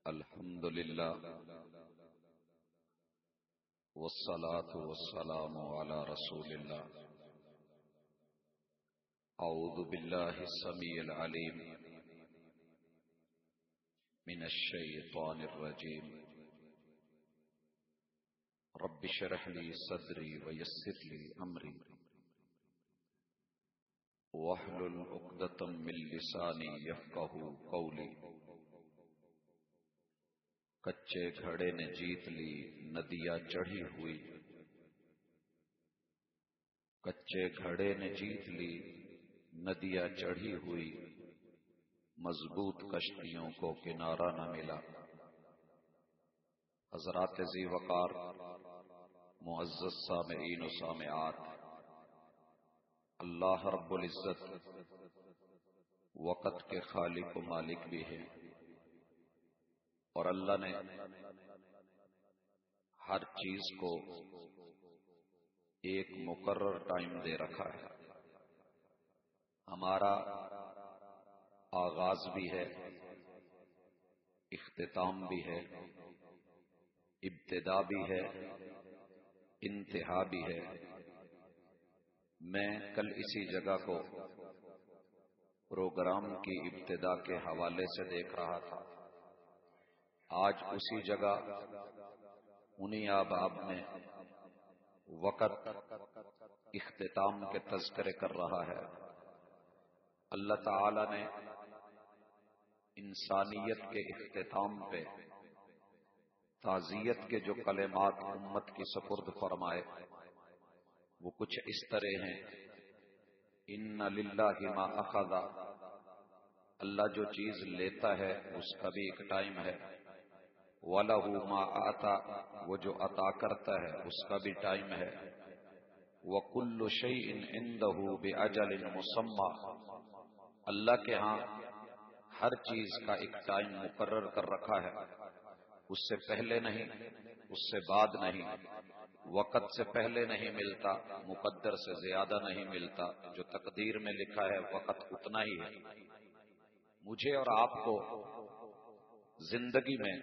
الحمد للہ والصلاة والسلام على رسول اللہ. اعوذ باللہ السمیع العلیم من الشیطان الرجیم. رب اشرح لي صدری ویسر لي امری واحلل عقدۃ من لسانی یفقہوا قولی. کچے گھڑے نے جیت لی ندیاں چڑھی ہوئی، کچے گھڑے نے جیت لی ندیاں چڑھی ہوئی، مضبوط کشتیوں کو کنارہ نہ ملا. حضرات ذی وقار، معزز سامعین و سامعات، اللہ رب العزت وقت کے خالق و مالک بھی ہے، اور اللہ نے ہر چیز کو ایک مقرر ٹائم دے رکھا ہے. ہمارا آغاز بھی ہے، اختتام بھی ہے، ابتدا بھی ہے، انتہا بھی ہے. میں کل اسی جگہ کو پروگرام کی ابتدا کے حوالے سے دیکھ رہا تھا. آج اسی جگہ انہی احباب میں وقت اختتام کے تذکرے کر رہا ہے. اللہ تعالی نے انسانیت کے اختتام پہ تعزیت کے جو کلمات امت کی سپرد فرمائے وہ کچھ اس طرح ہیں: ان للہ ما اخذ، اللہ جو چیز لیتا ہے اس کا بھی ایک ٹائم ہے. وَلَهُ مَا آتَى، وہ جو عطا کرتا ہے اس کا بھی ٹائم ہے. وَكُلُّ شَيْءٍ عِندَهُ بِأَجَلٍ مُّسَمًّى، اللہ کے ہاں ہر چیز کا ایک ٹائم مقرر کر رکھا ہے، اس سے پہلے نہیں، اس سے بعد نہیں. وقت سے پہلے نہیں ملتا، مقدر سے زیادہ نہیں ملتا. جو تقدیر میں لکھا ہے وقت اتنا ہی ہے. مجھے اور آپ کو زندگی میں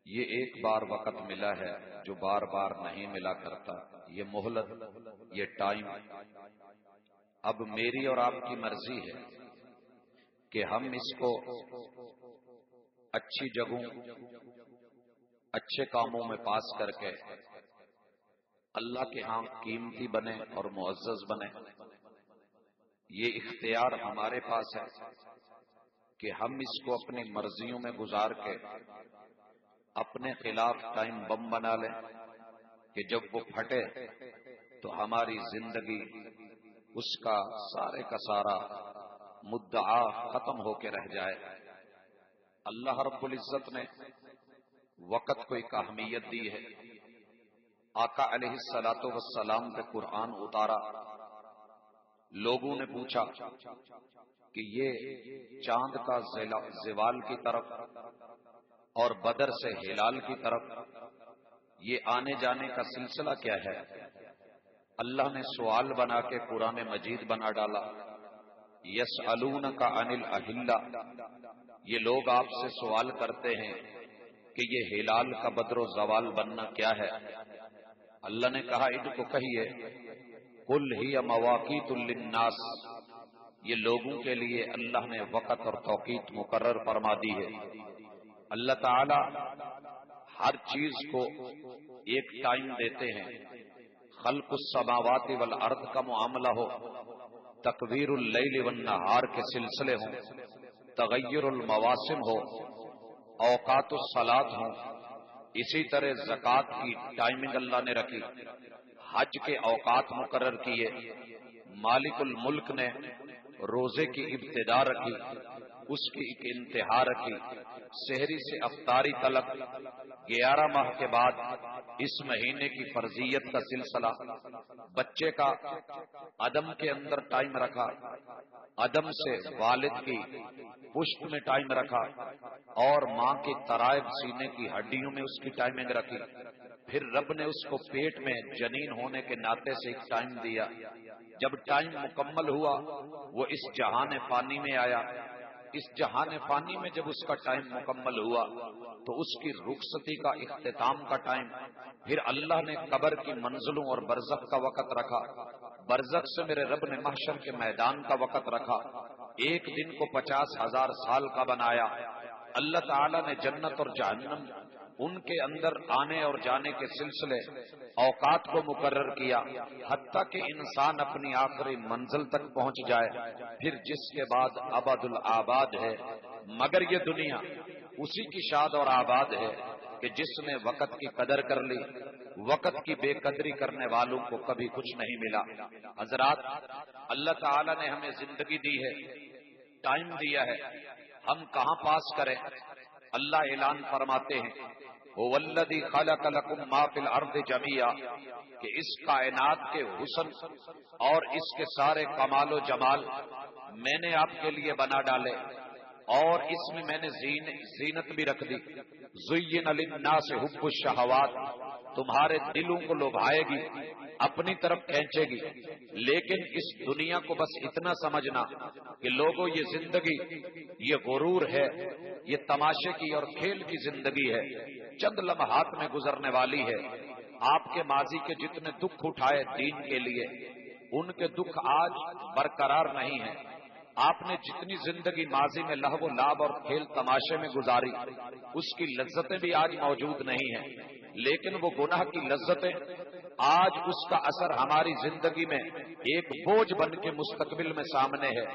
یہ ایک بار وقت ملا ہے جو بار بار نہیں ملا کرتا. یہ مہلت، یہ ٹائم اب میری اور آپ کی مرضی ہے کہ ہم اس کو اچھی جگہوں، اچھے کاموں میں پاس کر کے اللہ کے ہاں قیمتی بنے اور معزز بنے. یہ اختیار ہمارے پاس ہے کہ ہم اس کو اپنی مرضیوں میں گزار کے اپنے خلاف ٹائم بم بنا لیں کہ جب وہ پھٹے تو ہماری زندگی اس کا سارے کا سارا مدعا ختم ہو کے رہ جائے. اللہ رب العزت نے وقت کو ایک اہمیت دی ہے. آقا علیہ الصلوۃ والسلام پہ قرآن اتارا. لوگوں نے پوچھا کہ یہ چاند کا زوال کی طرف اور بدر سے ہلال کی طرف یہ آنے جانے کا سلسلہ کیا ہے؟ اللہ نے سوال بنا کے قرآن مجید بنا ڈالا. یسألونک عن الاہلہ، یہ لوگ آپ سے سوال کرتے ہیں کہ یہ ہلال کا بدر و زوال بننا کیا ہے. اللہ نے کہا ان کو کہیے قل ہی مواقیت للناس، یہ لوگوں کے لیے اللہ نے وقت اور توقیت مقرر فرما دی ہے. اللہ تعالی ہر چیز کو ایک ٹائم دیتے ہیں. خلق السماوات والارض کا معاملہ ہو، تکویر اللیل والنہار کے سلسلے ہوں، تغیر المواسم ہو، اوقات الصلاۃ ہوں، اسی طرح زکوٰۃ کی ٹائمنگ اللہ نے رکھی، حج کے اوقات مقرر کیے، مالک الملک نے روزے کی ابتدا رکھی، اس کی ایک انتہا رکھی، سحری سے افطاری تلک 11 ماہ کے بعد اس مہینے کی فرضیت کا سلسلہ، بچے کا عدم کے اندر ٹائم رکھا، عدم سے والد کی پشت میں ٹائم رکھا، اور ماں کی ترائب سینے کی ہڈیوں میں اس کی ٹائمنگ رکھی. پھر رب نے اس کو پیٹ میں جنین ہونے کے ناطے سے ایک ٹائم دیا. جب ٹائم مکمل ہوا وہ اس جہان فانی میں آیا. اس جہان فانی میں جب اس کا ٹائم مکمل ہوا تو اس کی رخصتی کا اختتام کا ٹائم، پھر اللہ نے قبر کی منزلوں اور برزخ کا وقت رکھا، برزخ سے میرے رب نے محشر کے میدان کا وقت رکھا، ایک دن کو 50,000 سال کا بنایا۔ اللہ تعالی نے جنت اور جہنم ان کے اندر آنے اور جانے کے سلسلے اوقات کو مقرر کیا، حتیٰ کہ انسان اپنی آخری منزل تک پہنچ جائے، پھر جس کے بعد ابد الآباد ہے۔ مگر یہ دنیا اسی کی شاد اور آباد ہے کہ جس نے وقت کی قدر کر لی، وقت کی بے قدری کرنے والوں کو کبھی کچھ نہیں ملا۔ حضرات، اللہ تعالی نے ہمیں زندگی دی ہے، ٹائم دیا ہے، ہم کہاں پاس کریں؟ اللہ اعلان فرماتے ہیں هو الذی خلق لکم ما فی الارض جمیعا، کہ اس کائنات کے حسن اور اس کے سارے کمال و جمال میں نے آپ کے لیے بنا ڈالے، اور اس میں نے زینت بھی رکھ دی۔ زین للناس حب الشہوات، تمہارے دلوں کو لبھائے گی، اپنی طرف کھینچے گی، لیکن اس دنیا کو بس اتنا سمجھنا کہ لوگوں یہ زندگی یہ غرور ہے، یہ تماشے کی اور کھیل کی زندگی ہے، چند لمحات میں گزرنے والی ہے۔ آپ کے ماضی کے جتنے دکھ اٹھائے دین کے لیے، ان کے دکھ آج برقرار نہیں ہیں۔ آپ نے جتنی زندگی ماضی میں لہو و لعب اور کھیل تماشے میں گزاری، اس کی لذتیں بھی آج موجود نہیں ہیں، لیکن وہ گناہ کی لذتیں آج اس کا اثر ہماری زندگی میں ایک بوجھ بن کے مستقبل میں سامنے ہے۔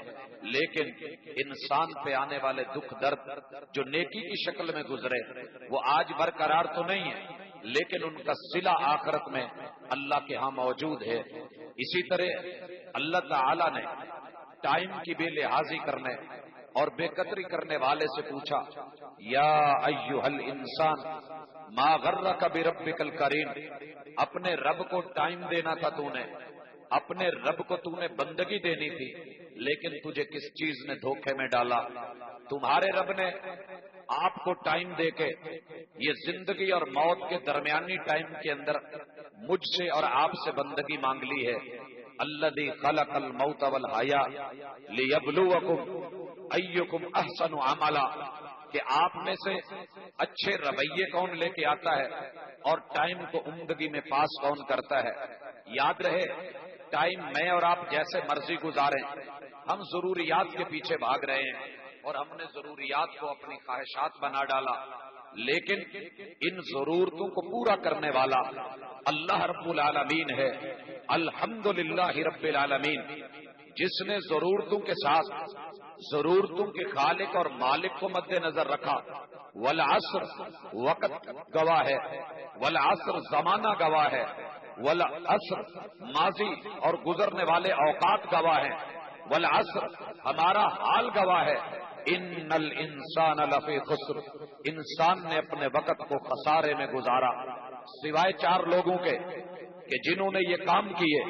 لیکن انسان پہ آنے والے دکھ درد جو نیکی کی شکل میں گزرے، وہ آج برقرار تو نہیں ہے، لیکن ان کا صلہ آخرت میں اللہ کے ہاں موجود ہے۔ اسی طرح اللہ تعالی نے ٹائم کی بے لحاظی کرنے اور بے قدری کرنے والے سے پوچھا، یا ایھا الانسان ما غرک بربک الکریم، اپنے رب کو ٹائم دینا تھا تو نے، اپنے رب کو تو نے بندگی دینی تھی، لیکن تجھے کس چیز نے دھوکے میں ڈالا؟ تمہارے رب نے آپ کو ٹائم دے کے یہ زندگی اور موت کے درمیانی ٹائم کے اندر مجھ سے اور آپ سے بندگی مانگ لی ہے۔ الذی خلق الموت والحیاء لیبلوکم ایکم احسن عملا، کہ آپ میں سے اچھے رویے کون لے کے آتا ہے اور ٹائم کو عمدگی میں پاس کون کرتا ہے۔ یاد رہے، ٹائم میں اور آپ جیسے مرضی گزاریں، ہم ضروریات کے پیچھے بھاگ رہے ہیں اور ہم نے ضروریات کو اپنی خواہشات بنا ڈالا، لیکن ان ضرورتوں کو پورا کرنے والا اللہ رب العالمین ہے۔ الحمدللہ رب العالمین، جس نے ضرورتوں کے ساتھ ضرورتوں کے خالق اور مالک کو مد نظر رکھا۔ والعصر، وقت گواہ ہے، والعصر زمانہ گواہ ہے، والعصر ماضی اور گزرنے والے اوقات گواہ ہیں، والعصر ہمارا حال گواہ ہے۔ ان الانسان لفی خسر، انسان نے اپنے وقت کو خسارے میں گزارا، سوائے 4 لوگوں کے کہ جنہوں نے یہ کام کیے،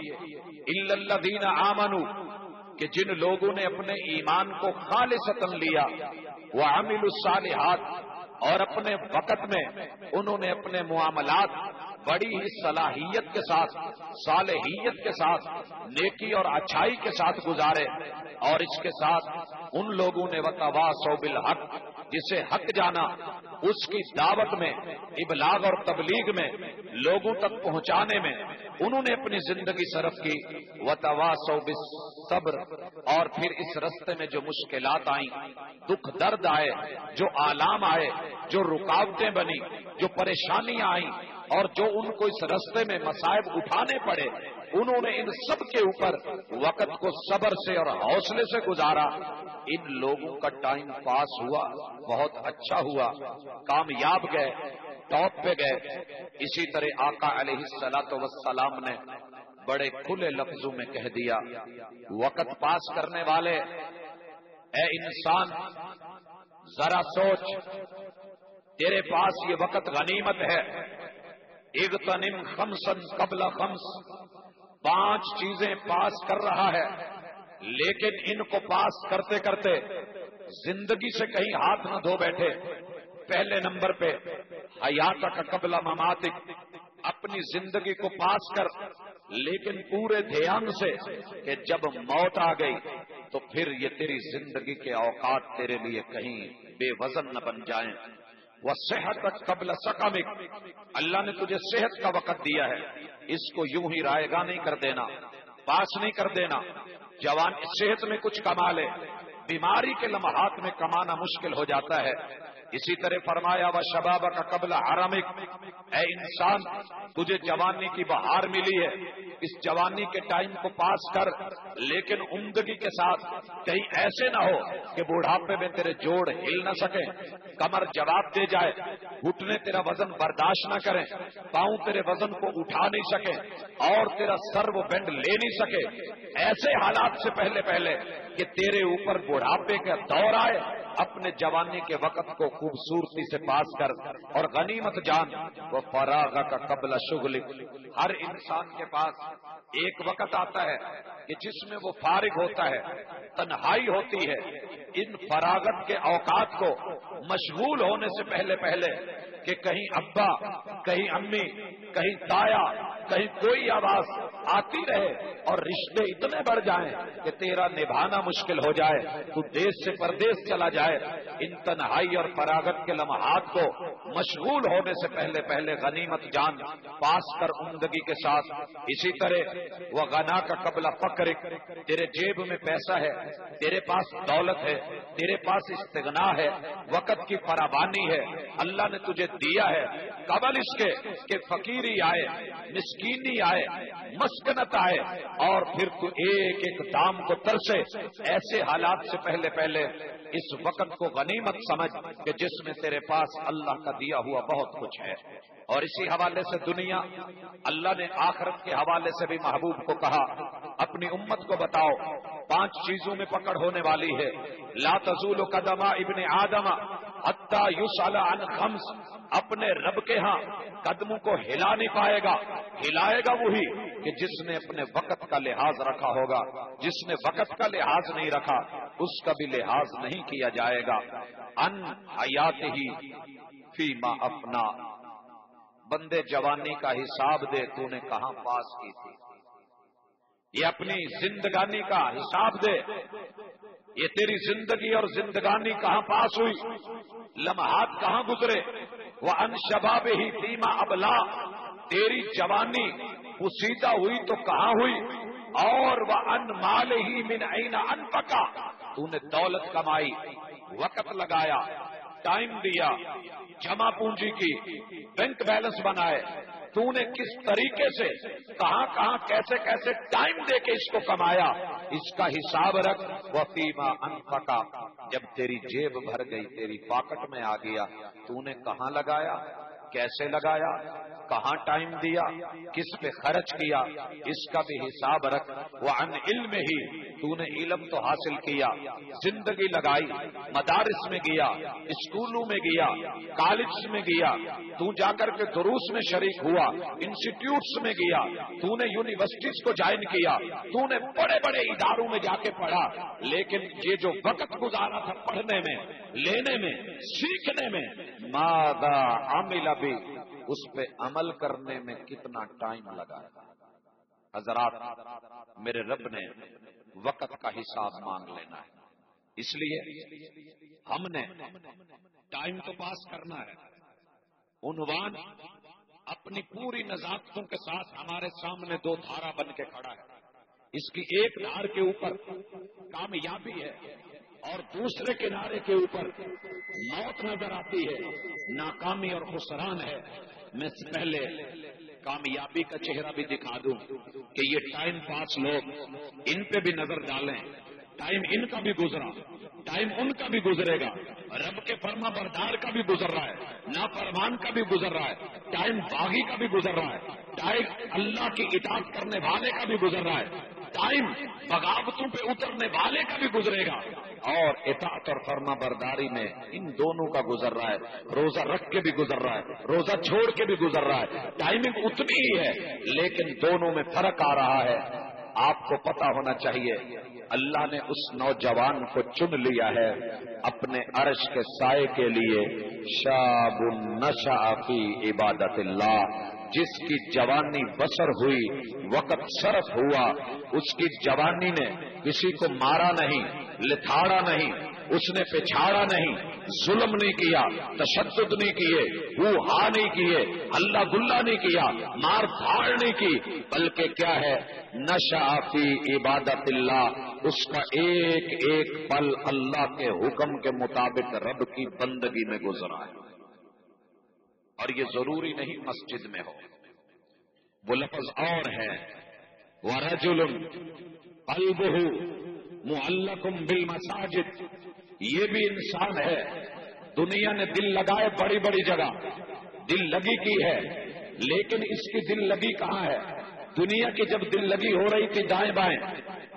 الا الذین آمنوا، کہ جن لوگوں نے اپنے ایمان کو خالصتاً لیا، وعملوا الصالحات، اور اپنے وقت میں انہوں نے اپنے معاملات بڑی ہی صلاحیت کے ساتھ، صالحیت کے ساتھ، نیکی اور اچھائی کے ساتھ گزارے۔ اور اس کے ساتھ ان لوگوں نے وتواصوا بالحق، جسے حق جانا، اس کی دعوت میں، ابلاغ اور تبلیغ میں، لوگوں تک پہنچانے میں انہوں نے اپنی زندگی صرف کی۔ وتواصوا بالصبر، اور پھر اس رستے میں جو مشکلات آئیں، دکھ درد آئے، جو آلام آئے، جو رکاوٹیں بنی، جو پریشانیاں آئیں، اور جو ان کو اس رستے میں مصائب اٹھانے پڑے، انہوں نے ان سب کے اوپر وقت کو صبر سے اور حوصلے سے گزارا۔ ان لوگوں کا ٹائم پاس ہوا، بہت اچھا ہوا، کامیاب گئے، ٹاپ پہ گئے۔ اسی طرح آقا علیہ الصلوۃ والسلام نے بڑے کھلے لفظوں میں کہہ دیا، وقت پاس کرنے والے، اے انسان ذرا سوچ، تیرے پاس یہ وقت غنیمت ہے۔ اغتنم خمسا قبل خمس، 5 چیزیں پاس کر رہا ہے، لیکن ان کو پاس کرتے کرتے زندگی سے کہیں ہاتھ نہ دھو بیٹھے۔ پہلے نمبر پہ حیاتک قبل مماتک، اپنی زندگی کو پاس کر، لیکن پورے دھیان سے کہ جب موت آ گئی تو پھر یہ تیری زندگی کے اوقات تیرے لیے کہیں بے وزن نہ بن جائیں۔ وَصِحَّتَكَ قَبْلَ سَقَمِكَ، اللہ نے تجھے صحت کا وقت دیا ہے، اس کو یوں ہی رائے گاں نہیں کر دینا، پاس نہیں کر دینا۔ جوان صحت میں کچھ کما لے، بیماری کے لمحات میں کمانا مشکل ہو جاتا ہے۔ اسی طرح فرمایا وَشَبَابَكَ قَبْلَ حَرَمِكَ، اے انسان تجھے جوانی کی بہار ملی ہے، اس جوانی کے ٹائم کو پاس کر، لیکن عمدگی کے ساتھ، کہیں ایسے نہ ہو کہ بوڑھاپے میں تیرے جوڑ ہل نہ سکیں، کمر جواب دے جائے، گھٹنے تیرا وزن برداشت نہ کریں، پاؤں تیرے وزن کو اٹھا نہیں سکیں اور تیرا سر وہ بینڈ لے نہیں سکے۔ ایسے حالات سے پہلے کہ تیرے اوپر بوڑھاپے کا دور آئے، اپنے جوانی کے وقت کو خوبصورتی سے پاس کر اور غنیمت جان۔ وہ فراغک قبل شغلک، ہر انسان کے پاس ایک وقت آتا ہے کہ جس میں وہ فارغ ہوتا ہے، تنہائی ہوتی ہے۔ ان فراغت کے اوقات کو مشغول ہونے سے پہلے کہ کہیں ابا، کہیں امی، کہیں تایا، کہیں کوئی آواز آتی رہے اور رشتے اتنے بڑھ جائیں کہ تیرا نبھانا مشکل ہو جائے، تو دیش سے پردیس چلا جائے۔ ان تنہائی اور فراغت کے لمحات کو مشغول ہونے سے پہلے غنیمت جان، پاس کر عمدگی کے ساتھ۔ اسی طرح وہ غنا کا قبل فقرک، تیرے جیب میں پیسہ ہے، تیرے پاس دولت ہے، تیرے پاس استغنا ہے، وقت کی فراوانی ہے، اللہ نے تجھے دیا ہے، قبل اس کے کہ فقیری آئے، مسکینی آئے، مسکنت آئے اور پھر تو ایک ایک دام کو ترسے۔ ایسے حالات سے پہلے اس وقت کو غنیمت سمجھ کہ جس میں تیرے پاس اللہ کا دیا ہوا بہت کچھ ہے۔ اور اسی حوالے سے دنیا، اللہ نے آخرت کے حوالے سے بھی محبوب کو کہا اپنی امت کو بتاؤ 5 چیزوں میں پکڑ ہونے والی ہے۔ لا تزول قدم ابن آدم حتی یسأل عن 5، اپنے رب کے ہاں قدموں کو ہلا نہیں پائے گا، ہلائے گا وہی کہ جس نے اپنے وقت کا لحاظ رکھا ہوگا۔ جس نے وقت کا لحاظ نہیں رکھا اس کا بھی لحاظ نہیں کیا جائے گا۔ ان حیاتہ فیما افنا، بندے جوانی کا حساب دے تو نے کہاں پاس کی تھی، یہ اپنی زندگانی کا حساب دے، یہ تیری زندگی اور زندگانی کہاں پاس ہوئی، لمحات کہاں گزرے۔ وَأَن شَبَابِهِ فِيمَا أَبْلَىٰ، تیری جوانی پوشیدہ ہوئی تو کہاں ہوئی، اور وَأَن مَالِهِ مِنْ أَيْنَ أَنفَقَ، تو نے دولت کمائی، وقت لگایا، ٹائم دیا، جمع پونجی کی، بینک بیلنس بنائے، تو نے کس طریقے سے کہاں کیسے ٹائم دے کے اس کو کمایا، اس کا حساب رکھ۔ وفیما انفقا، جب تیری جیب بھر گئی، تیری پاکٹ میں آ گیا، تو نے کہاں لگایا، کیسے لگایا، کہاں ٹائم دیا، کس پہ خرچ کیا، اس کا بھی حساب رکھ۔ وعن علم ہی، تو نے علم تو حاصل کیا، زندگی لگائی، مدارس میں گیا، اسکولوں میں گیا، کالج میں گیا، تو جا کر کے دروس میں شریک ہوا، انسٹیٹیوٹس میں گیا، تو نے یونیورسٹیز کو جوائن کیا، تو نے بڑے بڑے اداروں میں جا کے پڑھا، لیکن یہ جو وقت گزارا تھا پڑھنے میں، لینے میں، سیکھنے میں، ماذا عمل بھی، اس پہ عمل کرنے میں کتنا ٹائم لگا۔ حضرات، میرے رب نے وقت کا حساب مانگ لینا ہے، اس لیے ہم نے ٹائم تو پاس کرنا ہے۔ عنوان اپنی پوری نزاکتوں کے ساتھ ہمارے سامنے 2 دھارا بن کے کھڑا ہے۔ اس کی ایک دھار کے اوپر کامیابی ہے اور دوسرے کنارے کے اوپر موت نظر آتی ہے، ناکامی اور خسران ہے۔ میں سے پہلے کامیابی کا چہرہ بھی دکھا دوں کہ یہ ٹائم پاس لوگ، ان پہ بھی نظر ڈالیں۔ ٹائم ان کا بھی گزرا، ٹائم ان کا بھی گزرے گا، رب کے فرما بردار کا بھی گزر رہا ہے، نافرمان کا بھی گزر رہا ہے، ٹائم باغی کا بھی گزر رہا ہے، ٹائم اللہ کی اطاعت کرنے والے کا بھی گزر رہا ہے، ٹائم بغاوتوں پہ اترنے والے کا بھی گزرے گا، اور اطاعت اور فرما برداری میں ان دونوں کا گزر رہا ہے۔ روزہ رکھ کے بھی گزر رہا ہے، روزہ چھوڑ کے بھی گزر رہا ہے، ٹائمنگ اتنی ہی ہے لیکن دونوں میں فرق آ رہا ہے۔ آپ کو پتا ہونا چاہیے اللہ نے اس نوجوان کو چن لیا ہے اپنے عرش کے سائے کے لیے، شاب نشأ فی عبادت اللہ، جس کی جوانی بسر ہوئی، وقت صرف ہوا، اس کی جوانی نے کسی کو مارا نہیں، لتھاڑا نہیں، اس نے پچھاڑا نہیں، ظلم نہیں کیا، تشدد نہیں کیے، ہو ہا نہیں کیے، ہلا گلا نہیں کیا، مار دھاڑ نہیں کی، بلکہ کیا ہے، نشأ فی عبادت اللہ، اس کا ایک ایک پل اللہ کے حکم کے مطابق رب کی بندگی میں گزرا ہے۔ اور یہ ضروری نہیں مسجد میں ہو، وہ لفظ اور ہے، وَرَجُلٌ قَلْبُهُ مُعَلَّقٌ بِالْمَسَاجِدِ، یہ بھی انسان ہے، دنیا نے دل لگائے بڑی بڑی جگہ، دل لگی کی ہے، لیکن اس کی دل لگی کہاں ہے؟ دنیا کی جب دل لگی ہو رہی تھی دائیں بائیں،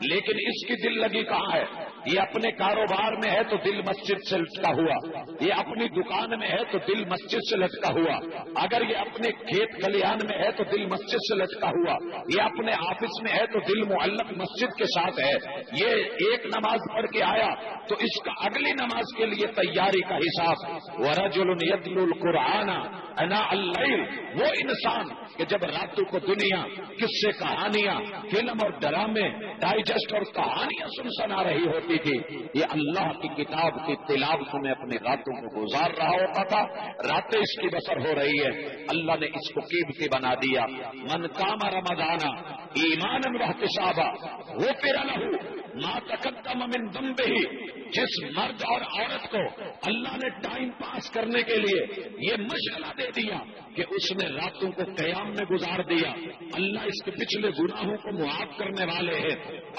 لیکن اس کی دل لگی کہاں ہے؟ یہ اپنے کاروبار میں ہے تو دل مسجد سے لٹکا ہوا، یہ اپنی دکان میں ہے تو دل مسجد سے لٹکا ہوا، اگر یہ اپنے کھیت کھلیان میں ہے تو دل مسجد سے لٹکا ہوا، یہ اپنے آفس میں ہے تو دل معلق مسجد کے ساتھ ہے۔ یہ ایک نماز پڑھ کے آیا تو اس کا اگلی نماز کے لیے تیاری کا حساب، وَرَجُلٌ يَتْلُو الْقُرْآنَ آنَاءَ اللَّيْلِ، وہ انسان کہ جب راتوں کو دنیا قصے کہانیاں فلم اور ڈرامے ڈائجسٹ اور کہانیاں سنا رہی ہوتی تھی، یہ اللہ کی کتاب کی تلاوت میں اپنی راتوں کو گزار رہا ہوتا تھا، راتیں اس کی بسر ہو رہی ہے۔ اللہ نے اس کو قیمتی بنا دیا، من قام رمضان ایمانا واحتسابا غفر له ما تقدم من ذنبه، جس مرد اور عورت کو اللہ نے ٹائم پاس کرنے کے لیے یہ مشغلہ دے دیا کہ اس نے راتوں کو قیام میں گزار دیا، اللہ اس کے پچھلے گناہوں کو معاف کرنے والے ہیں،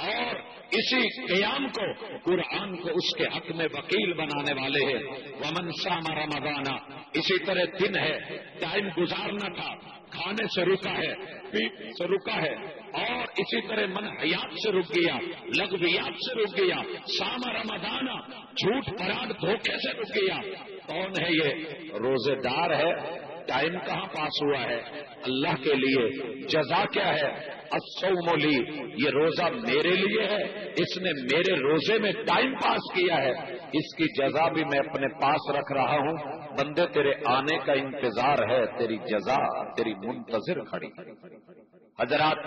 اور اسی قیام کو قرآن کو اس کے حق میں وکیل بنانے والے ہیں۔ ومن صام رمضان، اسی طرح دن ہے، ٹائم گزارنا تھا، کھانے سے رکا ہے، پینے سے رکا ہے، اور اسی طرح منحیات سے رک گیا، لغویات سے رک گیا، صام رمضان جھوٹ فریب دھوکے سے رک گیا، کون ہے یہ؟ روزے دار ہے، ٹائم کہاں پاس ہوا ہے؟ اللہ کے لیے جزا کیا ہے؟ الصوم لی، یہ روزہ میرے لیے ہے، اس نے میرے روزے میں ٹائم پاس کیا ہے، اس کی جزا بھی میں اپنے پاس رکھ رہا ہوں، بندے تیرے آنے کا انتظار ہے، تیری جزا تیری منتظر کھڑی۔ حضرات،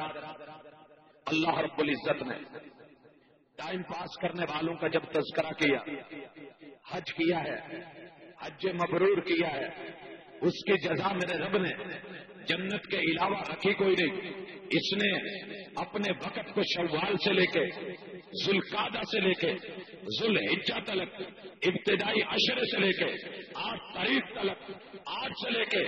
اللہ رب العزت نے ٹائم پاس کرنے والوں کا جب تذکرہ کیا، حج کیا ہے، حج مبرور کیا ہے، اس کی جزا میرے رب نے جنت کے علاوہ رکھی کوئی نہیں۔ اس نے اپنے وقت کو شوال سے لے کے ذوالقعدہ سے لے کے ذوالحجہ تلک، ابتدائی عشرے سے لے کے 8 تاریخ تلک، 8 سے لے کے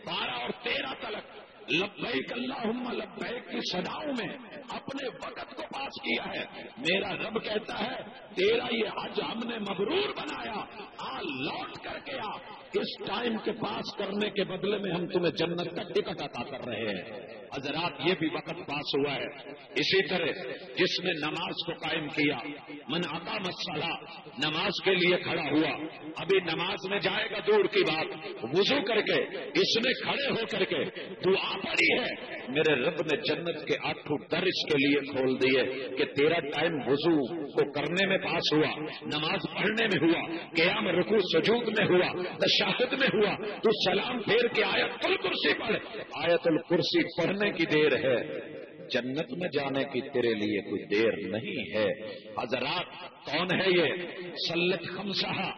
12 اور 13 تلک لبیک اللہم لبیک کی صداؤں میں اپنے وقت کو پاس کیا ہے۔ میرا رب کہتا ہے تیرا یہ حج ہم نے مبرور بنایا، لوٹ کر کے آ، اس ٹائم کے پاس کرنے کے بدلے میں ہم تمہیں جنت کا ٹکٹ عطا کر رہے ہیں۔ حضرات، یہ بھی وقت پاس ہوا ہے۔ اسی طرح جس نے نماز کو قائم کیا، من اقام الصلاۃ، نماز کے لیے کھڑا ہوا، ابھی نماز میں جائے گا دور کی بات، وضو کر کے اس نے کھڑے ہو کر کے دعا پڑھی ہے، میرے رب نے جنت کے 8 در اس کے لیے کھول دیے کہ تیرا ٹائم وضو کو کرنے میں پاس ہوا، نماز پڑھنے میں ہوا، قیام رکوع سجود میں ہوا، تشہد میں ہوا، تو سلام پھیر کے آیت الکرسی پڑھ، آیت الکرسی پڑھنے کی دیر ہے، جنت میں جانے کی تیرے لیے کوئی دیر نہیں ہے۔ حضرات، کون ہے یہ؟ سلت خمسہ،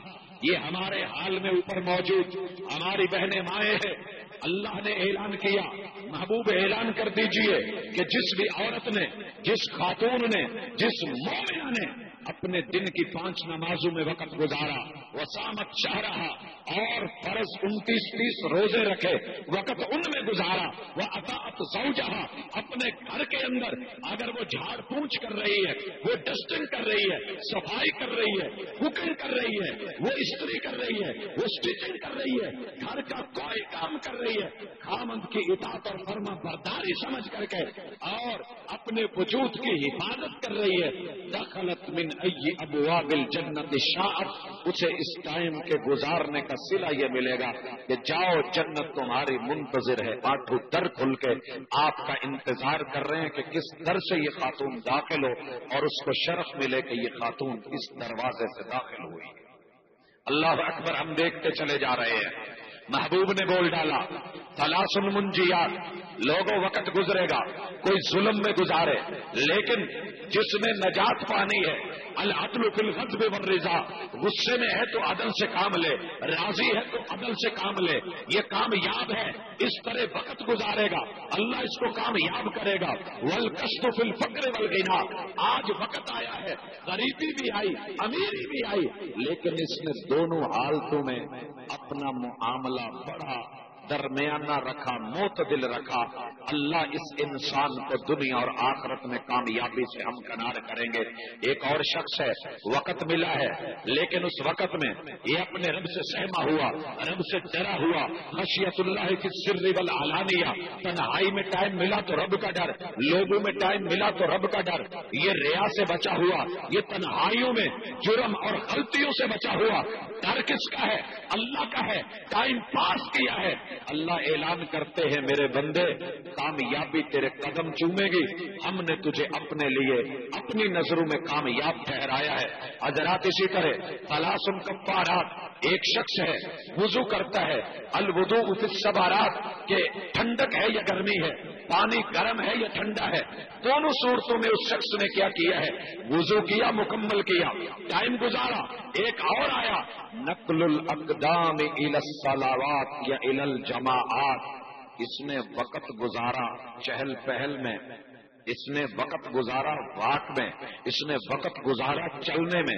یہ ہمارے حال میں اوپر موجود ہماری بہنیں مائیں ہیں۔ اللہ نے اعلان کیا، محبوب اعلان کر دیجئے کہ جس بھی عورت نے، جس خاتون نے، جس مومنہ نے اپنے دن کی 5 نمازوں میں وقت گزارا، وسامت شہرہا، اور فرض 29-30 روزے رکھے، وقت ان میں گزارا، وہ اطاعت زوجہا، اپنے گھر کے اندر اگر وہ جھاڑ پونچھ کر رہی ہے، وہ ڈسٹنگ کر رہی ہے، صفائی کر رہی ہے، کوکنگ کر رہی ہے، وہ استری کر رہی ہے، وہ اسٹیچنگ کر رہی ہے، گھر کا کوئی کام کر رہی ہے، خامند کی اطاعت اور فرما برداری سمجھ کر کے اور اپنے وجود کی حفاظت کر رہی ہے، دخلت من ای ابواب الجنت شاءت، اسے اس ٹائم کے گزارنے کا صلہ یہ ملے گا کہ جاؤ جنت تمہاری منتظر ہے، 8 در کھل کے آپ کا انتظار کر رہے ہیں کہ کس در سے یہ خاتون داخل ہو اور اس کو شرف ملے کہ یہ خاتون اس دروازے سے داخل ہوئی۔ اللہ اکبر، ہم دیکھتے چلے جا رہے ہیں۔ محبوب نے بول ڈالا ثلاث منجیات، لوگوں وقت گزرے گا، کوئی ظلم میں گزارے، لیکن جس نے نجات پانی ہے، العدل فی الغضب والرضا، غصے میں ہے تو عدل سے کام لے، راضی ہے تو عدل سے کام لے، یہ کامیاب ہے، اس طرح وقت گزارے گا اللہ اس کو کامیاب کرے گا۔ والکسد فی الفقر والغنا، آج وقت آیا ہے، غریبی بھی آئی، امیری بھی آئی، لیکن اس نے دونوں حالتوں میں اپنا معاملہ بڑا درمیانہ رکھا، معتدل رکھا۔ اللہ اس انسان کو دنیا اور آخرت میں کامیابی سے ہمکنار کریں گے۔ ایک اور شخص ہے، وقت ملا ہے لیکن اس وقت میں یہ اپنے رب سے سہما ہوا، رب سے ڈرا ہوا، خشیت اللہ فی السر والعلانیہ، تنہائی میں ٹائم ملا تو رب کا ڈر، لوگوں میں ٹائم ملا تو رب کا ڈر، یہ ریا سے بچا ہوا، یہ تنہائیوں میں جرم اور غلطیوں سے بچا ہوا۔ ڈر کس کا ہے؟ اللہ کا ہے۔ ٹائم پاس کیا ہے، اللہ اعلان کرتے ہیں میرے بندے کامیابی تیرے قدم چومے گی، ہم نے تجھے اپنے لیے اپنی نظروں میں کامیاب ٹھہرایا ہے۔ حضرات اسی طرح ثلاث کفارات، ایک شخص ہے وضو کرتا ہے، الوضوء فی السبارات، کہ ٹھنڈک ہے یا گرمی ہے، پانی گرم ہے یا ٹھنڈا ہے، دونوں صورتوں میں اس شخص نے کیا کیا ہے؟ وضو کیا، مکمل کیا، ٹائم گزارا۔ ایک اور آیا نقل الاقدام الی الصلاوات یا الی الجماعات، اس نے وقت گزارا چہل پہل میں، اس نے وقت گزارا واک میں، اس نے وقت گزارا چلنے میں،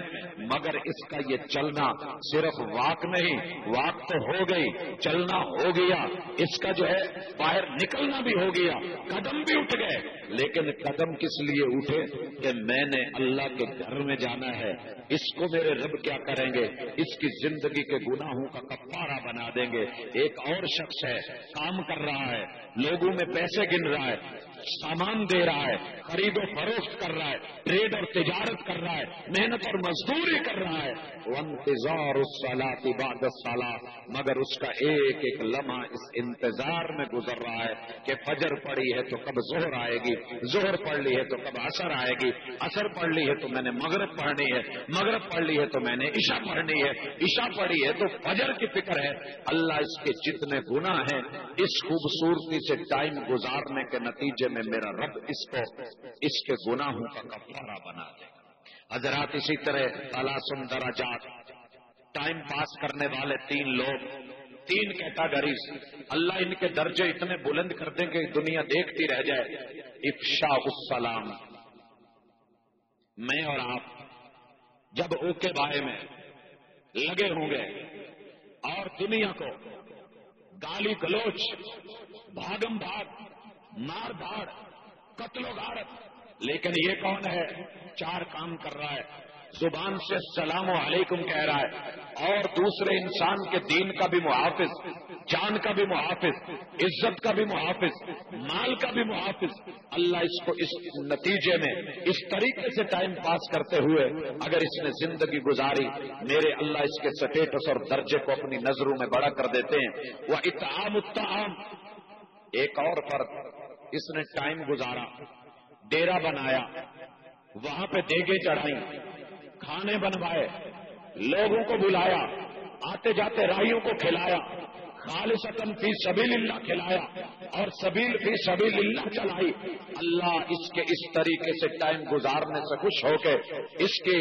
مگر اس کا یہ چلنا صرف واک نہیں، واک تو ہو گئی، چلنا ہو گیا، اس کا جو ہے باہر نکلنا بھی ہو گیا، قدم بھی اٹھ گئے، لیکن قدم کس لیے اٹھے؟ کہ میں نے اللہ کے گھر میں جانا ہے، اس کو میرے رب کیا کریں گے؟ اس کی زندگی کے گناہوں کا کفارہ بنا دیں گے۔ ایک اور شخص ہے، کام کر رہا ہے، لوگوں میں پیسے گن رہا ہے، سامان دے رہا ہے، خرید و فروخت کر رہا ہے، ٹریڈ اور تجارت کر رہا ہے، محنت اور مزدوری کر رہا ہے، وانتظار الصلاۃ بعد الصلاۃ، مگر اس کا ایک ایک لمحہ اس انتظار میں گزر رہا ہے کہ فجر پڑی ہے تو کب ظہر آئے گی، ظہر پڑھ لی ہے تو کب عصر آئے گی، عصر پڑھ لی ہے تو میں نے مغرب پڑھنی ہے، مغرب پڑھ لی ہے تو میں نے عشاء پڑھنی ہے، عشاء پڑھی ہے تو فجر کی فکر ہے۔ اللہ اس کے جتنے گناہ ہیں اس خوبصورتی سے ٹائم گزارنے کے نتیجے میں میرا رب اس کو اس کے گناہوں کا کفارہ بنا دے گا۔ حضرات اسی طرح ثلاث درجات، ٹائم پاس کرنے والے تین لوگ، تین کیٹاگریز، اللہ ان کے درجے اتنے بلند کر دیں کہ دنیا دیکھتی رہ جائے۔ افشاء السلام، میں اور آپ جب اوکے بائے میں لگے ہوں گے اور دنیا کو گالی گلوچ، بھاگم بھاگ، مار دھاڑ، قتل و غارت، لیکن یہ کون ہے؟ چار کام کر رہا ہے، زبان سے السلام علیکم کہہ رہا ہے اور دوسرے انسان کے دین کا بھی محافظ، جان کا بھی محافظ، عزت کا بھی محافظ، مال کا بھی محافظ۔ اللہ اس کو اس نتیجے میں اس طریقے سے ٹائم پاس کرتے ہوئے اگر اس نے زندگی گزاری، میرے اللہ اس کے سٹیٹس اور درجے کو اپنی نظروں میں بڑا کر دیتے ہیں۔ وہ اطعام الطعام، ایک اور فرد، اس نے ٹائم گزارا، ڈیرا بنایا، وہاں پہ دیگیں چڑھائیں، کھانے بنوائے، لوگوں کو بلایا، آتے جاتے راہیوں کو کھلایا، خالصتاً فی سبیل اللہ کھلایا اور سبیل فی سبیل اللہ چلائی۔ اللہ اس کے اس طریقے سے ٹائم گزارنے سے خوش ہو کے اس کے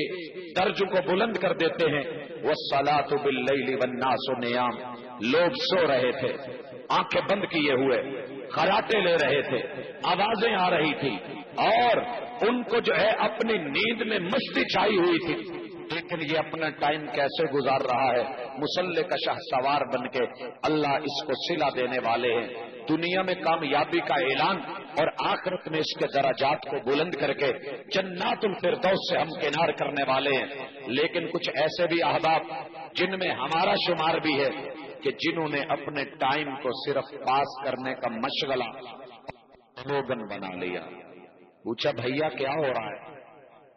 درج کو بلند کر دیتے ہیں۔ والصلاۃ باللیل والناس نیام، لوگ سو رہے تھے، آنکھیں بند کیے ہوئے، خراٹے لے رہے تھے، آوازیں آ رہی تھی اور ان کو جو ہے اپنی نیند میں مستی چھائی ہوئی تھی، لیکن یہ اپنا ٹائم کیسے گزار رہا ہے؟ مسلح کا شاہ سوار بن کے۔ اللہ اس کو صلہ دینے والے ہیں، دنیا میں کامیابی کا اعلان اور آخرت میں اس کے درجات کو بلند کر کے جنات الفردوس سے ہمکنار کرنے والے ہیں۔ لیکن کچھ ایسے بھی احباب جن میں ہمارا شمار بھی ہے کہ جنہوں نے اپنے ٹائم کو صرف پاس کرنے کا مشغلہ سلوگن بنا لیا۔ پوچھا بھیا کیا ہو رہا ہے؟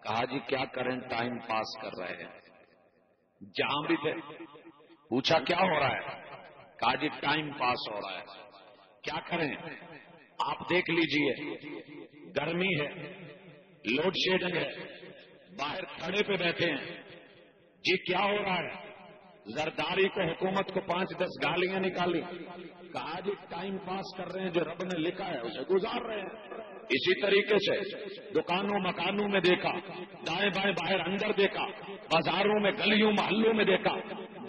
کہا جی کیا کریں، ٹائم پاس کر رہے ہیں۔ جہاں بھی تھے پوچھا کیا ہو رہا ہے؟ کہا جی ٹائم پاس ہو رہا ہے۔ کیا کریں؟ آپ دیکھ لیجئے، گرمی ہے، لوڈ شیڈنگ ہے، باہر کھڑے پہ بیٹھے ہیں، جی کیا ہو رہا ہے؟ زرداری کو حکومت کو 5-10 گالیاں نکالی، کہا جی ٹائم پاس کر رہے ہیں، جو رب نے لکھا ہے اسے گزار رہے ہیں۔ اسی طریقے سے دکانوں مکانوں میں دیکھا، دائیں بائیں باہر اندر دیکھا، بازاروں میں گلیوں محلوں میں دیکھا،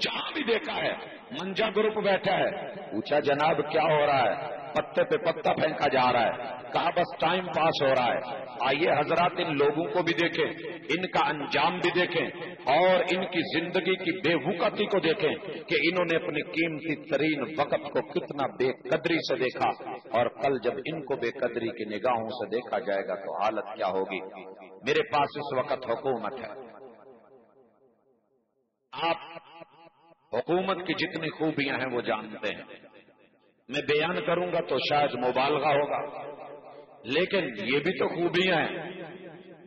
جہاں بھی دیکھا ہے منجا گروپ بیٹھا ہے۔ پوچھا جناب کیا ہو رہا ہے؟ پتے پہ پتا پھینکا جا رہا ہے۔ کہا بس ٹائم پاس ہو رہا ہے۔ آئیے حضرات ان لوگوں کو بھی دیکھیں، ان کا انجام بھی دیکھیں، اور ان کی زندگی کی بے وقتی کو دیکھیں کہ انہوں نے اپنے قیمتی ترین وقت کو کتنا بے قدری سے دیکھا، اور کل جب ان کو بے قدری کی نگاہوں سے دیکھا جائے گا تو حالت کیا ہوگی۔ میرے پاس اس وقت حکومت ہے، آپ حکومت کی جتنی خوبیاں ہیں وہ جانتے ہیں، میں بیان کروں گا تو شاید مبالغہ ہوگا، لیکن یہ بھی تو خوبیاں ہیں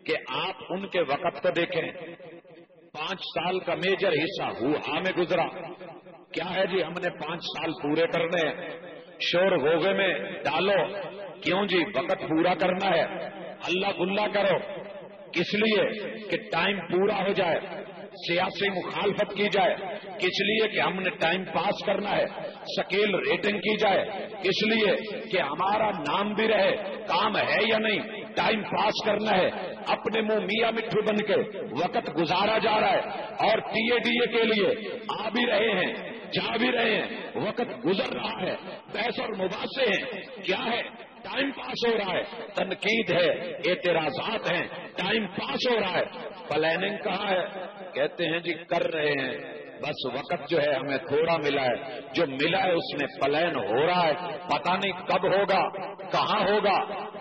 کہ آپ ان کے وقت کو دیکھیں۔ 5 سال کا میجر حصہ ہوا میں گزرا، کیا ہے جی ہم نے 5 سال پورے کرنے ہیں، شور غوغے میں ڈالو، کیوں جی وقت پورا کرنا ہے، ہلا گلا کرو، کس لیے کہ ٹائم پورا ہو جائے، سیاسی مخالفت کی جائے، کس لیے کہ ہم نے ٹائم پاس کرنا ہے، سکیل ریٹنگ کی جائے، اس لیے کہ ہمارا نام بھی رہے، کام ہے یا نہیں، ٹائم پاس کرنا ہے۔ اپنے منہ میاں مٹھو بن کے وقت گزارا جا رہا ہے، اور ٹی اے ڈی اے کے لیے آ بھی رہے ہیں، جا بھی رہے ہیں، وقت گزر رہا ہے، بحث اور مباحثے ہیں، کیا ہے ٹائم پاس ہو رہا ہے، تنقید ہے، اعتراضات ہیں، ٹائم پاس ہو رہا ہے۔ پلاننگ کہاں ہے؟ کہتے ہیں جی کر رہے ہیں، بس وقت جو ہے ہمیں تھوڑا ملا ہے، جو ملا ہے اس میں پلان ہو رہا ہے، پتہ نہیں کب ہوگا، کہاں ہوگا،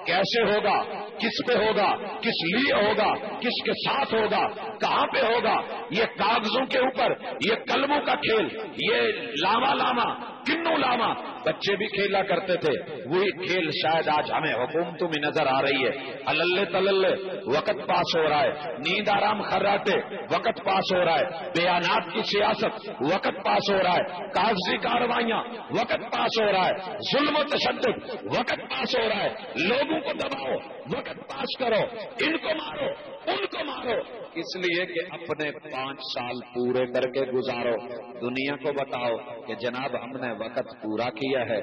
کیسے ہوگا، کس پہ ہوگا، کس لیے ہوگا، کس کے ساتھ ہوگا، کہاں پہ ہوگا، یہ کاغذوں کے اوپر، یہ قلموں کا کھیل، یہ لاما لاما کنو لاما بچے بھی کھیلا کرتے تھے، وہی کھیل شاید آج ہمیں حکومتوں میں نظر آ رہی ہے۔ اللے تللے وقت پاس ہو رہا ہے، نیند آرام خراٹے وقت پاس ہو رہا ہے، بیانات کی سیاست وقت پاس ہو رہا ہے، کاغذی کارروائیاں وقت پاس ہو رہا ہے، ظلم و تشدد وقت پاس ہو رہا ہے، لوگوں کو دباؤ وقت پاس کرو، ان کو مارو ان کو مارو، اس لیے کہ اپنے 5 سال پورے کر کے گزارو، دنیا کو بتاؤ کہ جناب ہم نے وقت پورا کیا ہے۔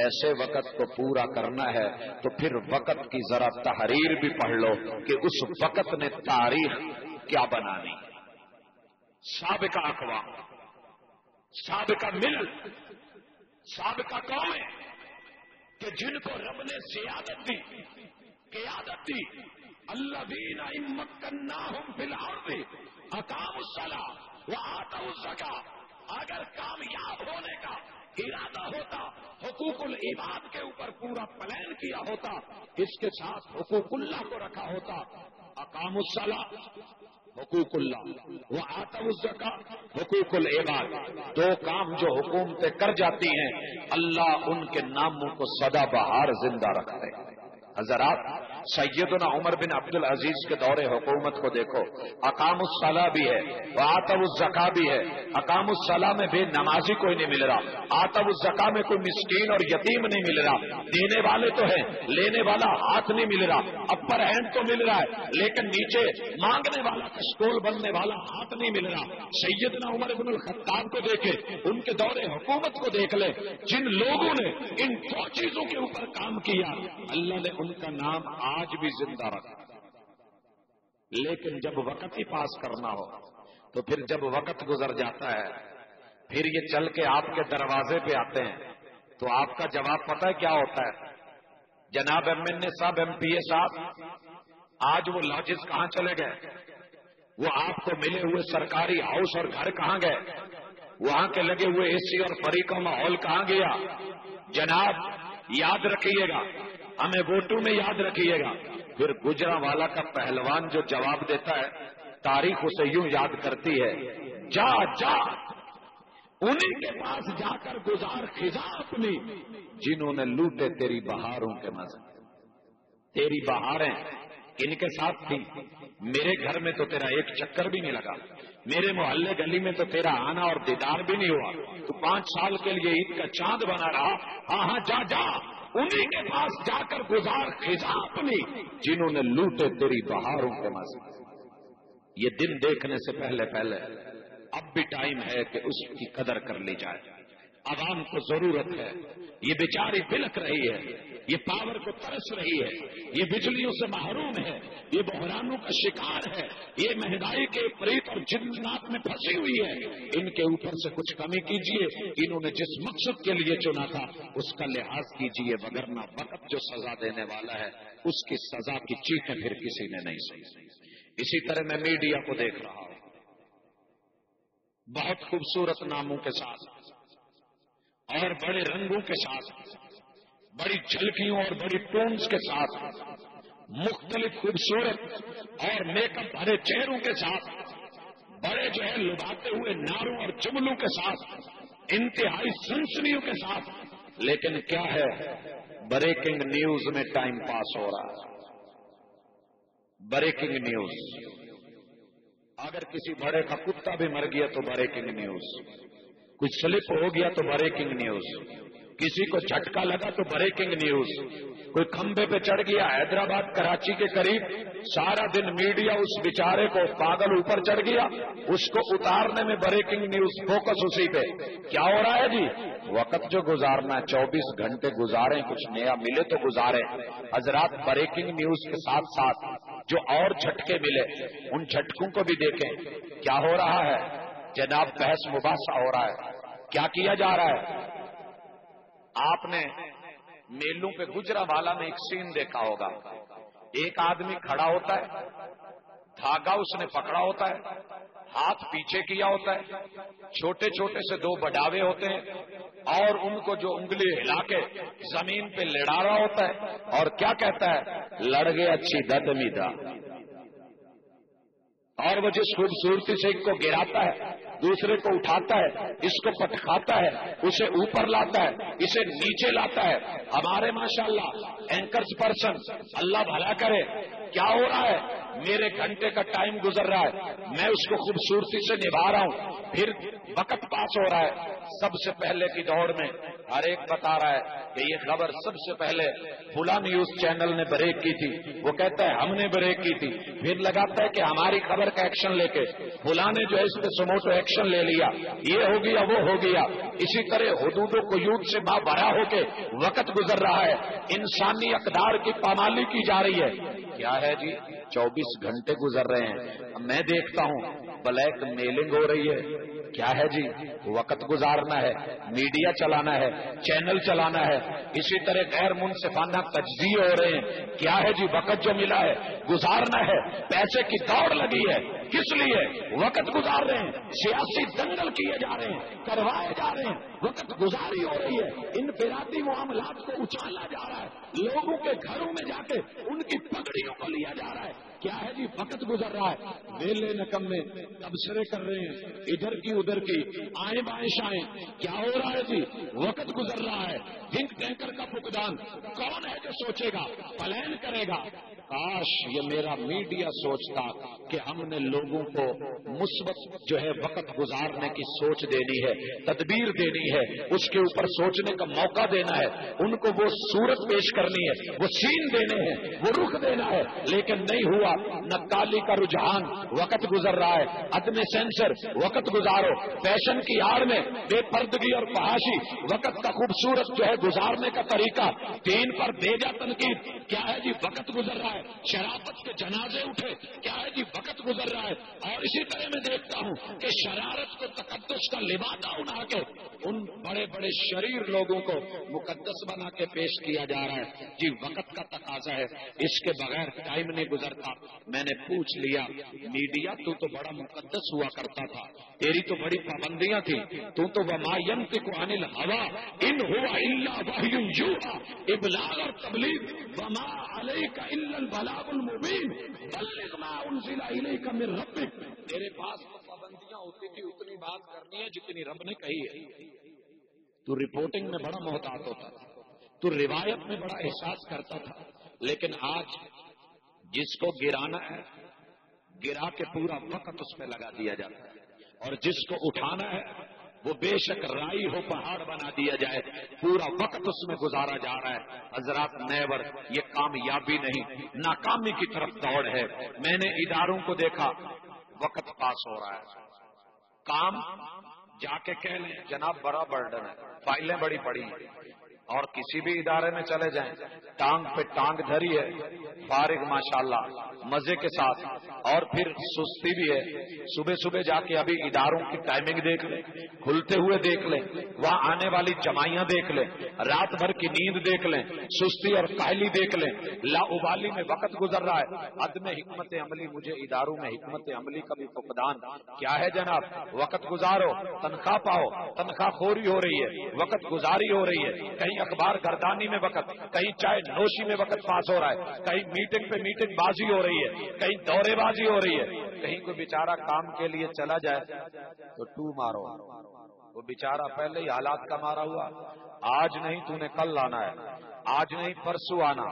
ایسے وقت کو پورا کرنا ہے تو پھر وقت کی ذرا تحریر بھی پڑھ لو کہ اس وقت نے تاریخ کیا بنانی۔ سابقہ اقوام، سابقہ مل، سابقہ قومیں کہ جن کو رب نے سیادت دی، قیادت دی، الذین ان مکناہم فی الارض اقاموا الصلاۃ وآتوا الزکاۃ، اگر کامیاب ہونے کا ارادہ ہوتا، حقوق العباد کے اوپر پورا پلان کیا ہوتا، اس کے ساتھ حقوق اللہ کو رکھا ہوتا، اقاموا الصلاۃ حقوق اللہ وآتوا الزکاۃ حقوق العباد، 2 کام جو حکومتیں کر جاتی ہیں اللہ ان کے ناموں کو سدا بہار زندہ رکھتے ہیں۔ حضرات سیدنا عمر بن عبد العزیز کے دور حکومت کو دیکھو، اقام الصلاۃ بھی ہے، وآتوا الزکاۃ بھی ہے۔ اقام الصلاۃ میں بے نمازی کوئی نہیں مل رہا، آتوا الزکاۃ میں کوئی مسکین اور یتیم نہیں مل رہا، دینے والے تو ہیں لینے والا ہاتھ نہیں مل رہا، اپر ہینڈ تو مل رہا ہے لیکن نیچے مانگنے والا کشکول بننے والا ہاتھ نہیں مل رہا۔ سیدنا عمر بن الخطاب کو دیکھے، ان کے دور حکومت کو دیکھ لے، جن لوگوں نے ان 2 چیزوں کے اوپر کام کیا اللہ نے ان کا نام آج بھی زندہ رکھا۔ لیکن جب وقت ہی پاس کرنا ہو تو پھر جب وقت گزر جاتا ہے پھر یہ چل کے آپ کے دروازے پہ آتے ہیں تو آپ کا جواب پتہ ہے کیا ہوتا ہے؟ جناب ایم این اے صاحب، ایم پی اے صاحب، آج وہ لاجز کہاں چلے گئے؟ وہ آپ کو ملے ہوئے سرکاری ہاؤس اور گھر کہاں گئے؟ وہاں کے لگے ہوئے اے سی اور فریقوں ماحول کہاں گیا؟ جناب یاد رکھیے گا، ہمیں ووٹوں میں یاد رکھیے گا۔ پھر گجرانوالہ کا پہلوان جو جواب دیتا ہے تاریخ اسے یوں یاد کرتی ہے، جا جا انہی کے پاس جا کر گزار خزاں اپنی، جنہوں نے لوٹے تیری بہاروں کے مزے۔ تیری بہاریں ان کے ساتھ تھی، میرے گھر میں تو تیرا ایک چکر بھی نہیں لگا، میرے محلے گلی میں تو تیرا آنا اور دیدار بھی نہیں ہوا، تو 5 سال کے لیے عید کا چاند بنا رہا۔ ہاں جا جا انہی کے پاس جا کر گزار خزاں اپنی، جنہوں نے لوٹے تیری بہاروں کے مزے۔ یہ دن دیکھنے سے پہلے اب بھی ٹائم ہے کہ اس کی قدر کر لی جائے. عوام کو ضرورت ہے. یہ بیچاری بلک رہی ہے, یہ پاور کو ترس رہی ہے, یہ بجلیوں سے محروم ہے, یہ بحرانوں کا شکار ہے, یہ مہنگائی کے پریت اور جنات میں پھنسی ہوئی ہے. ان کے اوپر سے کچھ کمی کیجیے. انہوں نے جس مقصد کے لیے چنا تھا اس کا لحاظ کیجیے, وگرنہ وقت جو سزا دینے والا ہے اس کی سزا کی چیخیں پھر کسی نے نہیں سنی. اسی طرح میں میڈیا کو دیکھ رہا ہوں, بہت خوبصورت ناموں کے ساتھ اور بڑے رنگوں کے ساتھ, بڑی جھلکیوں اور بڑی ٹونز کے ساتھ, مختلف خوبصورت اور میک اپ بھرے چہروں کے ساتھ, بڑے جو ہے لباتے ہوئے نعروں اور جملوں کے ساتھ, انتہائی سنسنیوں کے ساتھ. لیکن کیا ہے, بریکنگ نیوز میں ٹائم پاس ہو رہا ہے. بریکنگ نیوز, اگر کسی بڑے کا کتا بھی مر گیا تو بریکنگ نیوز, کچھ سلپ ہو گیا تو بریکنگ نیوز, کسی کو جھٹکا لگا تو بریکنگ نیوز, کوئی کھمبے پہ چڑھ گیا حیدرآباد کراچی کے قریب, سارا دن میڈیا اس بیچارے کو, پاگل اوپر چڑھ گیا, اس کو اتارنے میں بریکنگ نیوز, فوکس اسی پہ. کیا ہو رہا ہے جی؟ وقت جو گزارنا ہے 24 گھنٹے گزاریں, کچھ نیا ملے تو گزاریں. حضرات بریکنگ نیوز کے ساتھ ساتھ جو اور جھٹکے ملے ان جھٹکوں کو بھی دیکھیں. کیا ہو رہا ہے جناب؟ بحث مباحثہ ہو رہا ہے. کیا کیا جا رہا ہے؟ آپ نے میلوں پہ گجرا والا میں ایک سین دیکھا ہوگا. ایک آدمی کھڑا ہوتا ہے, دھاگا اس نے پکڑا ہوتا ہے, ہاتھ پیچھے کیا ہوتا ہے, چھوٹے چھوٹے سے 2 بڈاوے ہوتے ہیں اور ان کو جو انگلی ہلا کے زمین پہ لڑا رہا ہوتا ہے. اور کیا کہتا ہے؟ لڑ گئے اچھی دد میدا. اور وہ جس خوبصورتی سے ایک کو گراتا ہے, دوسرے کو اٹھاتا ہے, اس کو پٹکاتا ہے, اسے اوپر لاتا ہے, اسے نیچے لاتا ہے. ہمارے ماشاءاللہ اینکرز پرسن, اللہ بھلا کرے, کیا ہو رہا ہے؟ میرے گھنٹے کا ٹائم گزر رہا ہے, میں اس کو خوبصورتی سے نبھا رہا ہوں, پھر وقت پاس ہو رہا ہے. سب سے پہلے کی دوڑ میں ہر ایک بتا رہا ہے کہ یہ خبر سب سے پہلے فلاں نیوز چینل نے بریک کی تھی, وہ کہتا ہے ہم نے بریک کی تھی, پھر لگاتا ہے کہ ہماری خبر کا ایکشن لے کے فلاں نے جو ہے اس پہ سموٹو ایکشن لے لیا, یہ ہو گیا وہ ہو گیا. اسی طرح حدود و قیود سے بڑا ہو کے وقت گزر رہا ہے, انسانی اقدار کی پامالی کی جا رہی ہے. کیا ہے جی؟ 24 گھنٹے گزر رہے ہیں, میں دیکھتا ہوں بلیک میلنگ ہو رہی ہے. کیا ہے جی؟ وقت گزارنا ہے, میڈیا چلانا ہے, چینل چلانا ہے. اسی طرح غیر منصفانہ تجزیے ہو رہے ہیں. کیا ہے جی؟ وقت جو ملا ہے گزارنا ہے. پیسے کی دوڑ لگی ہے, کس لیے؟ وقت گزار رہے ہیں. سیاسی دنگل کیے جا رہے ہیں, کروائے جا رہے ہیں, وقت گزاری ہو رہی ہے. انفرادی معاملات کو اچھالا جا رہا ہے, لوگوں کے گھروں میں جا کے ان کی پگڑیوں کو لیا جا رہا ہے. کیا ہے جی؟ وقت گزر رہا ہے. ویلے نکمے تبصرے کر رہے ہیں, ادھر کی ادھر کی, آئیں بائیں شائیں. کیا ہو رہا ہے جی؟ وقت گزر رہا ہے. تھنک ٹینکر کا فقدان, کون ہے جو سوچے گا, پلان کرے گا؟ کاش یہ میرا میڈیا سوچتا کہ ہم نے لوگوں کو مثبت جو ہے وقت گزارنے کی سوچ دینی ہے, تدبیر دینی ہے, اس کے اوپر سوچنے کا موقع دینا ہے, ان کو وہ صورت پیش کرنی ہے, وہ سین دینے ہیں, وہ رخ دینا ہے. لیکن نہیں ہوا. نکالی کا رجحان, وقت گزر رہا ہے. عدم سینسر, وقت گزارو. فیشن کی آڑ میں بے پردگی اور فحاشی, وقت کا خوبصورت جو ہے گزارنے کا طریقہ. دین پر بھیجا تنقید, کیا ہے جی؟ وقت گزر رہا ہے. شرافت کے جنازے اٹھے, کیا ہے جی؟ وقت گزر رہا ہے. اور اسی طرح میں دیکھتا ہوں کہ شرارت کو تقدس کا لبادہ اڑا کے ان بڑے بڑے شریر لوگوں کو مقدس بنا کے پیش کیا جا رہا ہے. جی وقت کا تقاضا ہے, اس کے بغیر ٹائم نہیں گزرتا. میں نے پوچھ لیا, میڈیا تو بڑا مقدس ہوا کرتا تھا, تیری تو بڑی پابندیاں تھی, تو وما ينطق عن الهوى ان هو الا وحی یوحی, ابلاغ اور تبلیغ. وما علیک الا البلاغ المبین, بلغ ما انزل الیک من ربک. تیرے پاس تو پابندیاں ہوتی تھی, اتنی بات کرنی ہے جتنی رب نے کہی ہے. تو رپورٹنگ میں بڑا محتاط ہوتا تھا, تو روایت میں بڑا احساس کرتا تھا. لیکن آج جس کو گرانا ہے گرا کے پورا وقت اس پہ لگا دیا جاتا ہے, اور جس کو اٹھانا ہے وہ بے شک رائی ہو پہاڑ بنا دیا جائے, پورا وقت اس میں گزارا جا رہا ہے. حضرات نیور, یہ کامیابی نہیں ناکامی کی طرف دوڑ ہے. میں نے اداروں کو دیکھا, وقت پاس ہو رہا ہے, کام جا کے کہہ لیں جناب بڑا برڈن ہے، فائلیں بڑی پڑی ہیں، اور کسی بھی ادارے میں چلے جائیں ٹانگ پہ ٹانگ دھری ہے، فارغ ماشاءاللہ مزے کے ساتھ، اور پھر سستی بھی ہے۔ صبح صبح جا کے ابھی اداروں کی ٹائمنگ دیکھ لیں، کھلتے ہوئے دیکھ لیں، وہاں آنے والی جمائیاں دیکھ لیں، رات بھر کی نیند دیکھ لیں، سستی اور کاہلی دیکھ لیں، لا ابالی میں وقت گزر رہا ہے، عدم حکمت عملی۔ مجھے اداروں میں حکمت عملی کا بھی فقدان کیا ہے جناب؟ وقت گزارو تنخواہ پاؤ، تنخواہ خوری ہو رہی ہے، وقت گزاری ہو رہی ہے، کہیں اخبار گردانی میں وقت، کہیں چائے نوشی میں وقت پاس ہو رہا ہے، کہیں میٹنگ پہ میٹنگ بازی ہو رہی ہے، کہیں دورے بازی ہو رہی ہے، کہیں کوئی بیچارہ کام کے لیے چلا جائے تو ٹو مارو، وہ بیچارہ پہلے ہی حالات کا مارا ہوا، آج نہیں تو نے کل لانا ہے، آج نہیں پرسوں آنا،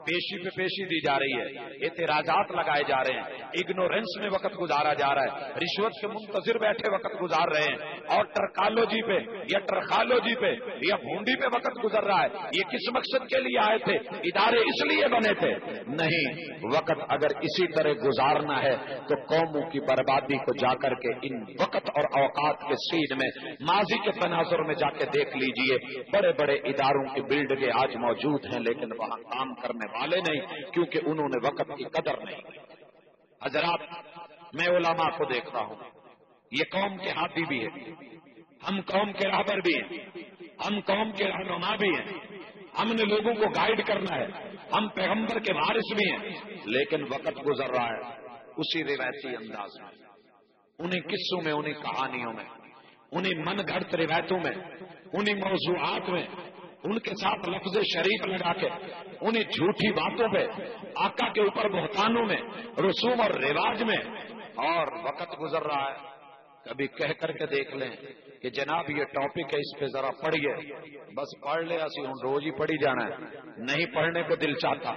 پیشی پہ پیشی دی جا رہی ہے، اعتراضات لگائے جا رہے ہیں، اگنورینس میں وقت گزارا جا رہا ہے، رشوت کے منتظر بیٹھے وقت گزار رہے ہیں، اور ٹرکالوجی پہ یا ٹرخالوجی پہ یا بھونڈی پہ وقت گزر رہا ہے۔ یہ کس مقصد کے لیے آئے تھے؟ ادارے اس لیے بنے تھے؟ نہیں، وقت اگر اسی طرح گزارنا ہے تو قوموں کی بربادی کو جا کر کے ان وقت اور اوقات کے سین میں ماضی کے تناظر میں جا کے دیکھ لیجئے، بڑے بڑے اداروں کی بلڈنگیں آج موجود ہیں لیکن وہاں کام کرنے والے نہیں، کیونکہ انہوں نے وقت کی قدر نہیں کی۔ حضرات، میں علماء کو دیکھ رہا ہوں، یہ قوم کے ہاتھی بھی ہے، ہم قوم کے راہبر بھی ہیں، ہم قوم کے رہنما بھی ہیں، ہم نے لوگوں کو گائیڈ کرنا ہے، ہم پیغمبر کے وارث بھی ہیں، لیکن وقت گزر رہا ہے اسی روایتی انداز میں، انہیں قصوں میں، انہیں کہانیوں میں، انہیں من گھڑت روایتوں میں، انہیں موضوعات میں، ان کے ساتھ لفظ شریف لگا کے، انہیں جھوٹی باتوں پہ، آقا کے اوپر بہتانوں میں، رسوم اور رواج میں، اور وقت گزر رہا ہے۔ کبھی کہہ کر کے دیکھ لیں کہ جناب یہ ٹاپک ہے، اس پہ ذرا پڑھیے، بس پڑھ لے، اسی ہوں روز ہی پڑھی جانا ہے، نہیں پڑھنے کو دل چاہتا،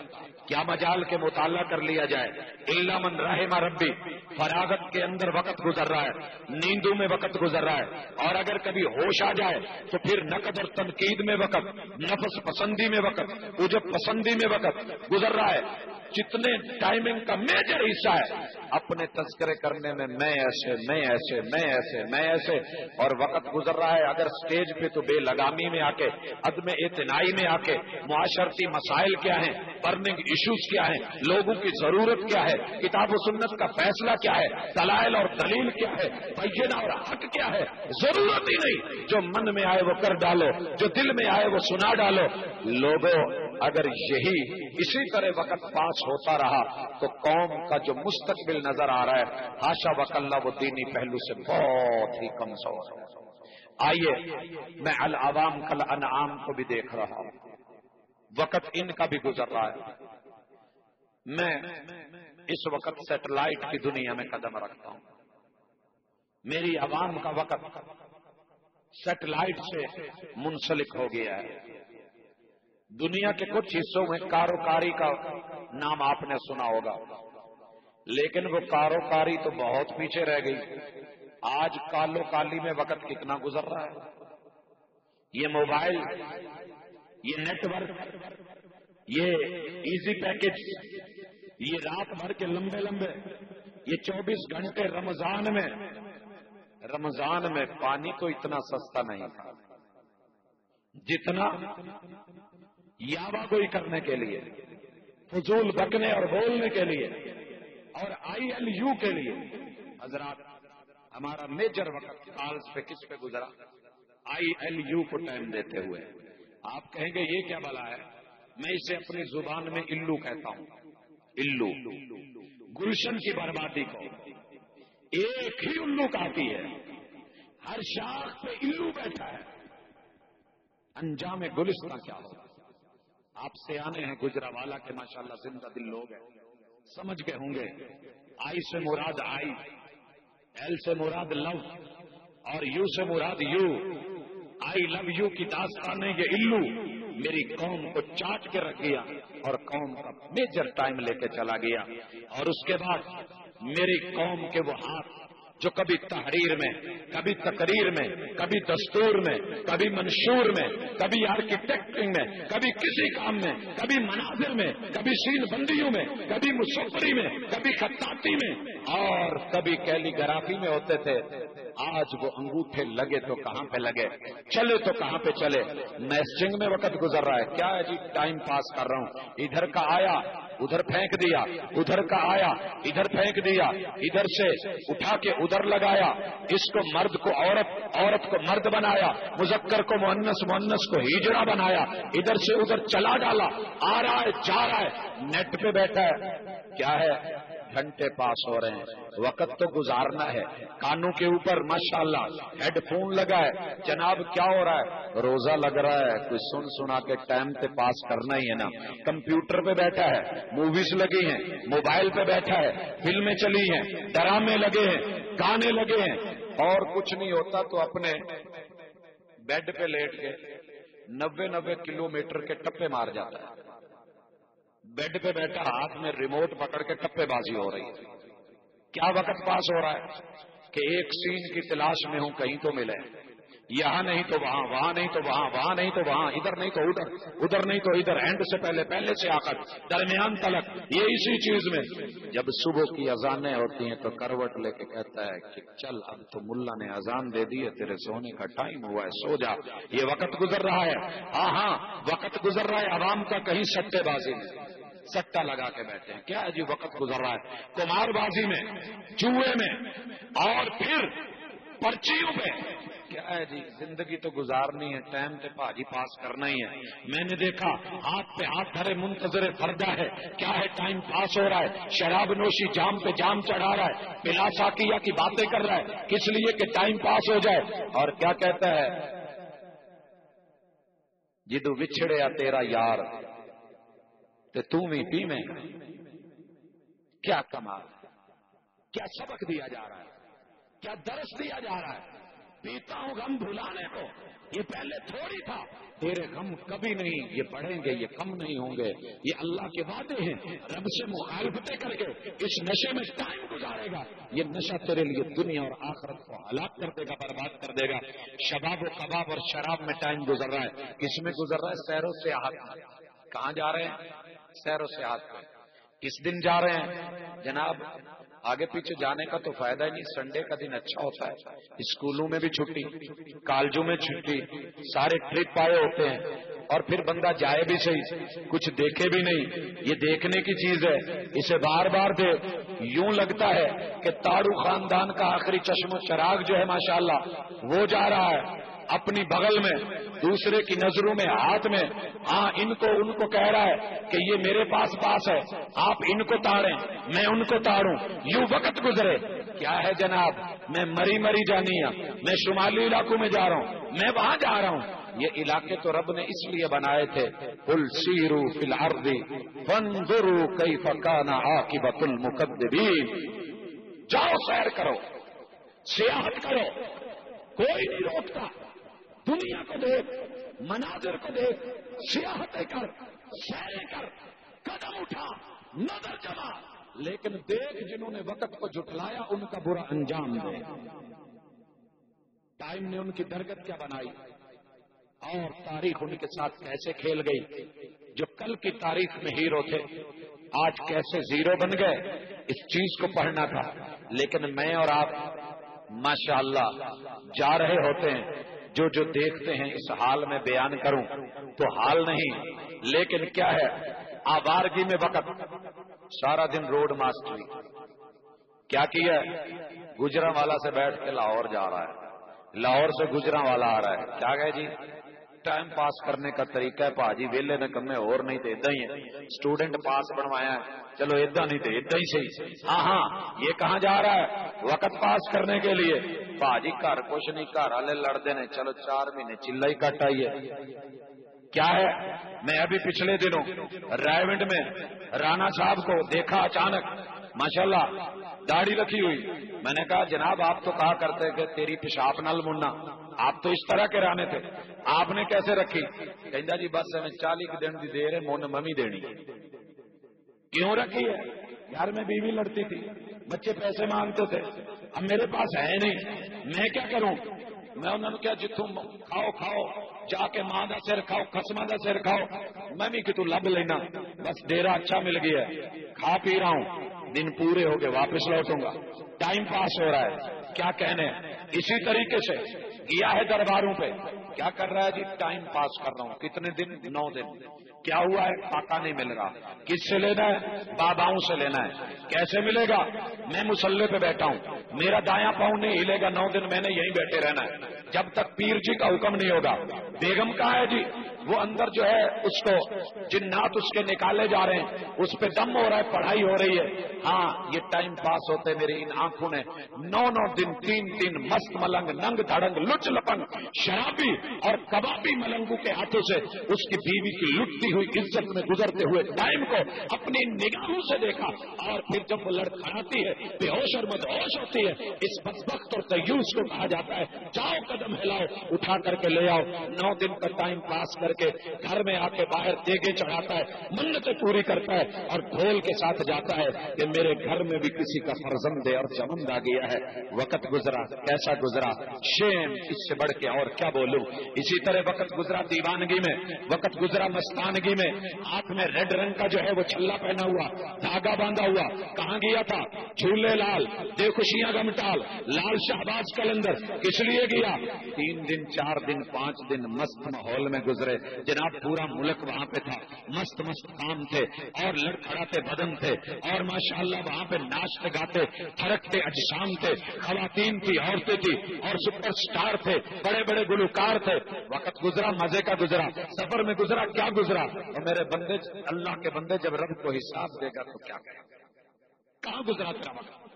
کیا مجال کے مطالعہ کر لیا جائے، الا من رحم ربی، فراغت کے اندر وقت گزر رہا ہے، نیندوں میں وقت گزر رہا ہے، اور اگر کبھی ہوش آ جائے تو پھر نقد اور تنقید میں وقت، نفس پسندی میں وقت، عجب پسندی میں وقت گزر رہا ہے۔ جتنے ٹائمنگ کا میجر حصہ ہے اپنے تذکرے کرنے میں، میں ایسے، میں ایسے، میں ایسے، میں ایسے، اور وقت گزر رہا ہے۔ اگر سٹیج پہ تو بے لگامی میں آ کے، عدم اعتنائی میں آ کے، معاشرتی مسائل کیا ہیں، برننگ ایشوز کیا ہیں، لوگوں کی ضرورت کیا ہے، کتاب و سنت کا فیصلہ کیا ہے، دلائل اور دلیل کیا ہے، بینہ اور حق کیا ہے، ضرورت ہی نہیں، جو من میں آئے وہ کر ڈالو، جو دل میں آئے وہ سنا ڈالو۔ لوگوں، اگر یہی اسی طرح وقت پاس ہوتا رہا تو قوم کا جو مستقبل نظر آ رہا ہے حاشا وکلا وہ دینی پہلو سے بہت ہی کمزور ہے۔ آئیے، میں العوام کل انعام کو بھی دیکھ رہا ہوں، وقت ان کا بھی گزر رہا ہے۔ میں اس وقت سیٹلائٹ کی دنیا میں قدم رکھتا ہوں، میری عوام کا وقت سیٹلائٹ سے منسلک ہو گیا ہے۔ دنیا کے کچھ حصوں میں کاروکاری کا نام آپ نے سنا ہوگا، لیکن وہ کاروکاری تو بہت پیچھے رہ گئی۔ آج کالو کالی میں وقت کتنا گزر رہا ہے، یہ موبائل، یہ نیٹ ورک، یہ ایزی پیکج، یہ رات بھر کے لمبے لمبے، یہ 24 گھنٹے رمضان میں پانی تو اتنا سستا نہیں تھا جتنا یاوا گوئی کرنے کے لیے، فضول بکنے اور بولنے کے لیے، اور ILU کے لیے۔ حضرات، ہمارا میجر وقت کالز پہ کس پہ گزرا؟ ILU کو ٹائم دیتے ہوئے۔ آپ کہیں گے یہ کیا بلا ہے؟ میں اسے اپنی زبان میں الو کہتا ہوں، الو، گلشن کی بربادی کو ایک ہی الو کاٹی ہے، ہر شاخ پہ الو بیٹھا ہے، انجام گلستان کیا ہوگا؟ آپ سے آنے ہیں گجرا والا کے ماشاءاللہ زندہ دل لوگ ہیں، سمجھ گئے ہوں گے۔ آئی سے مراد آئی، ایل سے مراد لو، اور یو سے مراد یو۔ آئی لو یو کی داستانیں یہ الو میری قوم کو چاٹ کے رکھ گیا اور قوم کا میجر ٹائم لے کے چلا گیا، اور اس کے بعد میری قوم کے وہ ہاتھ جو کبھی تحریر میں، کبھی تقریر میں، کبھی دستور میں، کبھی منشور میں، کبھی آرکیٹیکٹنگ میں، کبھی کسی کام میں، کبھی مناظر میں، کبھی سین بندیوں میں، کبھی مصوری میں، کبھی خطاطی میں، اور کبھی کیلی گرافی میں ہوتے تھے، آج وہ انگوٹھے لگے تو کہاں پہ لگے، چلے تو کہاں پہ چلے، میسنگ میں وقت گزر رہا ہے، کیا ہے جی ٹائم پاس کر رہا ہوں، ادھر کا آیا ادھر پھینک دیا، ادھر کا آیا ادھر پھینک دیا، ادھر سے اٹھا کے ادھر لگایا، اس کو مرد کو عورت، عورت کو مرد بنایا، مذکر کو مؤنث، مؤنث کو ہجڑا بنایا، ادھر سے ادھر چلا ڈالا، آ رہا ہے جا رہا ہے، نیٹ پہ بیٹھا ہے، کیا ہے گھنٹے پاس ہو رہے ہیں، وقت تو گزارنا ہے، کانوں کے اوپر ماشاءاللہ ہیڈ فون لگا ہے، جناب کیا ہو رہا ہے، روزہ لگ رہا ہے، کوئی سن سنا کے ٹائم پہ پاس کرنا ہی ہے نا، کمپیوٹر پہ بیٹھا ہے، موویز لگی ہیں، موبائل پہ بیٹھا ہے، فلمیں چلی ہیں، ڈرامے لگے ہیں، گانے لگے ہیں، اور کچھ نہیں ہوتا تو اپنے بیڈ پہ لیٹ کے 90 کلومیٹر کے ٹپے مار جاتا ہے، بیڈ پہ بیٹھا ہاتھ میں ریموٹ پکڑ کے ٹپے بازی ہو رہی ہے، کیا وقت پاس ہو رہا ہے کہ ایک سین کی تلاش میں ہوں کہیں تو ملے، یہاں نہیں تو وہاں، وہاں نہیں تو وہاں، وہاں نہیں تو وہاں، ادھر نہیں تو ادھر، ادھر نہیں تو ادھر، اینڈ سے پہلے، پہلے سے آخر، درمیان تلک، یہ اسی چیز میں جب صبح کی اذانیں ہوتی ہیں تو کروٹ لے کے کہتا ہے کہ چل اب تو ملا نے اذان دے دی ہے، تیرے سونے کا ٹائم ہوا ہے، سو جا، یہ وقت گزر رہا ہے، ہاں ہاں وقت گزر رہا ہے عوام کا، کہیں سٹے بازی میں سٹا لگا کے بیٹھے ہیں، کیا ہے جی وقت گزر رہا ہے، قمار بازی میں، جوئے میں، اور پھر پرچیوں پہ، کیا ہے جی زندگی تو گزارنی ہے، ٹائم پہ پاجی پاس کرنا ہی ہے، میں نے دیکھا ہاتھ پہ ہاتھ دھرے منتظر پردہ ہے، کیا ہے ٹائم پاس ہو رہا ہے، شراب نوشی جام پہ جام چڑھا رہا ہے، پلا ساکیہ کی باتیں کر رہا ہے، کس لیے کہ ٹائم پاس ہو جائے، اور کیا کہتا ہے جدو وچھڑیا تیرا یار تے تو بھی پی میں، کیا کمال، کیا سبق دیا جا رہا ہے، کیا درس دیا جا رہا ہے، پیتا ہوں غم بھلانے کو، یہ پہلے تھوڑی تھا، تیرے غم کبھی نہیں یہ بڑھیں گے، یہ کم نہیں ہوں گے، یہ اللہ کے وعدے ہیں، رب سے مخالفتیں کر کے اس نشے میں ٹائم گزارے گا، یہ نشہ تیرے لیے دنیا اور آخرت کو ہلاک کر دے گا، برباد کر دے گا، شباب و کباب اور شراب میں ٹائم گزر رہا ہے، کس میں گزر رہا ہے، سیر و سیاحت، کہاں جا رہے ہیں، سیر و سیاحت پہ، کس دن جا رہے ہیں جناب، آگے پیچھے جانے کا تو فائدہ ہی نہیں، سنڈے کا دن اچھا ہوتا ہے، اسکولوں میں بھی چھٹی، کالجوں میں چھٹی، سارے ٹرپ آئے ہوتے ہیں، اور پھر بندہ جائے بھی صحیح، کچھ دیکھے بھی نہیں، یہ دیکھنے کی چیز ہے، اسے بار بار دے، یوں لگتا ہے کہ تاڑو خاندان کا آخری چشم و چراغ جو ہے ماشاءاللہ وہ جا رہا ہے اپنی بغل میں، دوسرے کی نظروں میں، ہاتھ میں، ہاں ان کو کہہ رہا ہے کہ یہ میرے پاس ہے، آپ ان کو تاڑیں، میں ان کو تاڑوں، یوں وقت گزرے، کیا ہے جناب، میں مری جانی ہوں، میں شمالی علاقوں میں جا رہا ہوں، میں وہاں جا رہا ہوں، یہ علاقے تو رب نے اس لیے بنائے تھے، قل سیروا فی الارض فانظروا کیف کان عاقبۃ المکذبین، جاؤ سیر کرو، سیاحت کرو، کوئی نہیں روکتا، دنیا کو دیکھ، مناظر کو دیکھ، سیاحتیں کر، سیریں کر، قدم اٹھا، نظر جما، لیکن دیکھ جنہوں نے وقت کو جھٹلایا ان کا برا انجام دے، ٹائم نے ان کی درگت کیا بنائی، اور تاریخ ان کے ساتھ کیسے کھیل گئی، جو کل کی تاریخ میں ہیرو تھے آج کیسے زیرو بن گئے، اس چیز کو پڑھنا تھا، لیکن میں اور آپ ماشاءاللہ جا رہے ہوتے ہیں، جو دیکھتے ہیں اس حال میں بیان کروں تو حال نہیں، لیکن کیا ہے آوارگی میں وقت، سارا دن روڈ ماسٹری، کیا کیا گجرانوالا سے بیٹھ کے لاہور جا رہا ہے، لاہور سے گجرانوالا آ رہا ہے، کیا گئے جی ٹائم پاس کرنے کا طریقہ ہے پاجی، ویلے نے کمے اور نہیں تو ادھا ہی ہے، اسٹوڈنٹ پاس بنوایا ہے، چلو ادھا نہیں تو ادھا ہی صحیح، ہاں یہ کہاں جا رہا ہے وقت پاس کرنے کے لیے، پاجی گھر کچھ نہیں، گھر والے لڑتے ہیں، چلو 4 مہینے چلا ہی کٹ آئیے، کیا ہے، میں ابھی پچھلے دنوں رائے میں رانا صاحب کو دیکھا اچانک، ماشاءاللہ داڑھی رکھی ہوئی، میں نے کہا جناب آپ تو کہا کرتے کہ تیری پیشاب نال مڑنا، آپ تو اس طرح کے رانے تھے، آپ نے کیسے رکھی، کہندا جی بس میں 40 دن دی دیر ہے من ممی دینی، کیوں رکھی ہے، یار میں بیوی لڑتی تھی، بچے پیسے مانگتے تھے، اب میرے پاس ہے نہیں، میں کیا کروں، میں انہوں نے کیا جتوں کھاؤ جا کے ماں دا سر کھاؤ، قسماں دا سر کھاؤ، میں بھی کتوں لب لینا، بس ڈیرا اچھا مل گیا ہے، کھا پی رہا ہوں، دن پورے ہو گئے واپس لوٹوں گا، ٹائم پاس ہو رہا ہے، کیا کہنے، اسی طریقے سے گیا ہے درباروں پہ، کیا کر رہا ہے جی؟ ٹائم پاس کر رہا ہوں. کتنے دن؟ 9 دن. کیا ہوا ہے؟ فاقہ نہیں مل رہا. کس سے لینا ہے؟ باباؤں سے لینا ہے. کیسے ملے گا؟ میں مصلے پہ بیٹھا ہوں، میرا دایاں پاؤں نہیں ہلے گا 9 دن، میں نے یہیں بیٹھے رہنا ہے جب تک پیر جی کا حکم نہیں ہوگا. بیگم کہاں ہے جی؟ وہ اندر جو ہے اس کو جنات اس کے نکالے جا رہے ہیں، اس پہ دم ہو رہا ہے، پڑھائی ہو رہی ہے. ہاں یہ ٹائم پاس ہوتے میری ان آنکھوں نے 9 دن 3 مست ملنگ ننگ دھڑنگ لچ لپنگ شرابی اور کبابی ملنگوں کے ہاتھوں سے اس کی بیوی کی لٹتی ہوئی عزت میں گزرتے ہوئے ٹائم کو اپنی نگاہوں سے دیکھا. اور پھر جب وہ لڑکھڑاتی ہے، بے ہوش اور مدہوش ہوتی ہے، اس بدبخت اور دیوس کو کہا جاتا ہے جاؤ قدم ہلاؤ، اٹھا کر کے لے آؤ. 9 دن کا ٹائم پاس کر کے گھر میں آ کے باہر دیگے چڑھاتا ہے، منتیں پوری کرتا ہے اور ڈھول کے ساتھ جاتا ہے کہ میرے گھر میں بھی کسی کا فرزند اور چمند آ گیا ہے. وقت گزرا، کیسا گزرا، شیم اس سے بڑھ کے اور کیا بولوں. اسی طرح وقت گزرا دیوانگی میں، وقت گزرا مستانگی میں. ہاتھ میں ریڈ رنگ کا جو ہے وہ چھلا پہنا ہوا، دھاگا باندھا ہوا. کہاں گیا تھا؟ جھولے لال دے خوشیاں گمٹال لال شہباز کلندر. کس لیے گیا؟ 3 دن 4 دن 5 دن مست ماحول میں گزرے جناب. پورا ملک وہاں پہ تھا، مست مست کام تھے اور لڑکھڑاتے بدن تھے اور ماشاءاللہ وہاں پہ ناچتے گاتے تھرکتے اجسام تھے، خواتین تھی، عورتیں تھی اور سپر سٹار تھے، بڑے بڑے گلوکار تھے. وقت گزرا مزے کا گزرا، سفر میں گزرا. کیا گزرا؟ اور میرے بندے، اللہ کے بندے جب رب کو حساب دے گا تو کیا کہے گا؟ کہاں گزرا تیرا وقت؟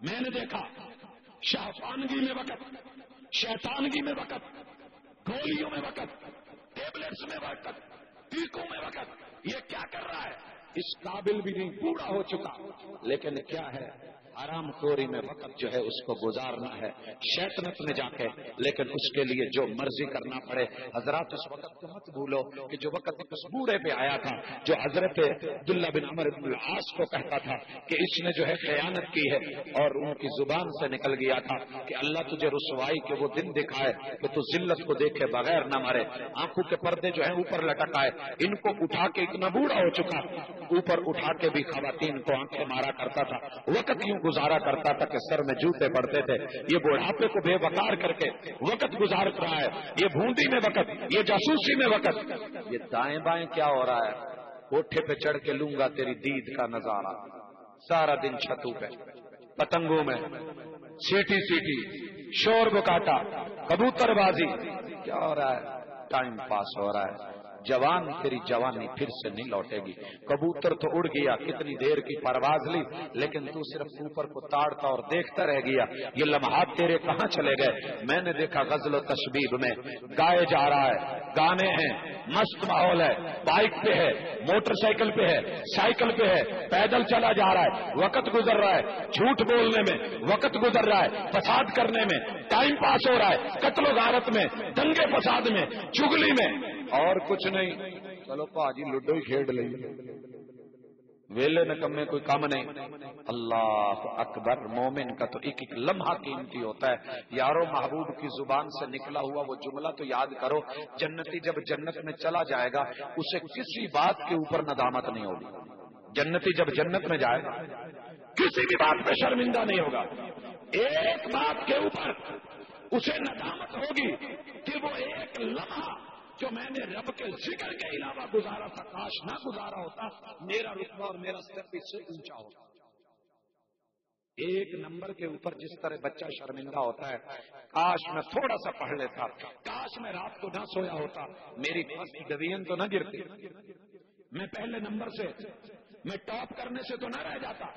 میں نے دیکھا شہفانگی میں وقت، شیطانگی میں وقت، گولیوں میں وقت، ٹیبلٹس میں وقت، ٹیکوں میں وقت. یہ کیا کر رہا ہے؟ اس قابل بھی نہیں، بوڑھا ہو چکا. لیکن کیا ہے؟ حرام خوری میں وقت جو ہے اس کو گزارنا ہے، شیطنت میں جا کے. لیکن اس کے لیے جو مرضی کرنا پڑے. حضرات اس وقت کو مت بھولو کہ جو وقت اس بوڑھے پہ آیا تھا، جو حضرت عبداللہ بن عمر بن العاص کو کہتا تھا کہ اس نے جو ہے خیانت کی ہے، اور ان کی زبان سے نکل گیا تھا کہ اللہ تجھے رسوائی کے وہ دن دکھائے کہ تو ذلت کو دیکھے بغیر نہ مرے. آنکھوں کے پردے جو ہیں اوپر لٹکائے. ان کو اٹھا کے اتنا بوڑھا ہو چکا، اوپر اٹھا کے بھی خواتین کو آنکھیں مارا کرتا تھا. وقت یوں گزارا کرتا تھا کہ سر میں جوتے پڑتے تھے. یہ بڑھاپے کو بے وقار کر کے وقت گزار رہا ہے. یہ بھونڈی میں وقت، یہ جاسوسی میں وقت. یہ دائیں بائیں کیا ہو رہا ہے؟ کوٹھے پہ چڑھ کے لوں گا تیری دید کا نظارہ. سارا دن چھتوں پہ پتنگوں میں سیٹی سیٹی شور بکاٹا کبوتر بازی. کیا ہو رہا ہے؟ ٹائم پاس ہو رہا ہے. جوان تیری جوانی پھر سے نہیں لوٹے گی. کبوتر تو اڑ گیا، کتنی دیر کی پرواز لی، لیکن تو صرف اوپر کو تاڑتا اور دیکھتا رہ گیا. یہ لمحات تیرے کہاں چلے گئے؟ میں نے دیکھا غزل و تشبیب میں گائے جا رہا ہے، گانے ہیں، مست ماحول ہے، بائک پہ ہے، موٹر سائیکل پہ ہے، سائیکل پہ ہے، پیدل چلا جا رہا ہے. وقت گزر رہا ہے. جھوٹ بولنے میں وقت گزر رہا ہے، فساد کرنے میں ٹائم پاس ہو رہا ہے، قتل و غارت میں، دنگے فساد میں، چگلی میں، اور کچھ نہیں. چلو پاجی لڈو ہی کھیڈ لیں، ویلے نکمے کوئی کام نہیں. اللہ اکبر. مومن کا تو ایک ایک لمحہ قیمتی ہوتا ہے. یارو محبوب کی زبان سے نکلا ہوا وہ جملہ تو یاد کرو. جنتی جب جنت میں چلا جائے گا اسے کسی بات کے اوپر ندامت نہیں ہوگی. جنتی جب جنت میں جائے گا کسی بھی بات پہ شرمندہ نہیں ہوگا. ایک بات کے اوپر اسے ندامت ہوگی کہ وہ ایک لمحہ جو میں نے رب کے ذکر کے علاوہ گزارا تھا، کاش نہ گزارا ہوتا، میرا رتبہ اور میرا سٹیپ اس سے اونچا ہوتا. ایک نمبر کے اوپر جس طرح بچہ شرمندہ ہوتا ہے، کاش میں تھوڑا سا پڑھ لیتا، کاش میں رات کو نہ سویا ہوتا، میری ڈویژن تو نہ گرتی، میں پہلے نمبر سے، میں ٹاپ کرنے سے تو نہ رہ جاتا.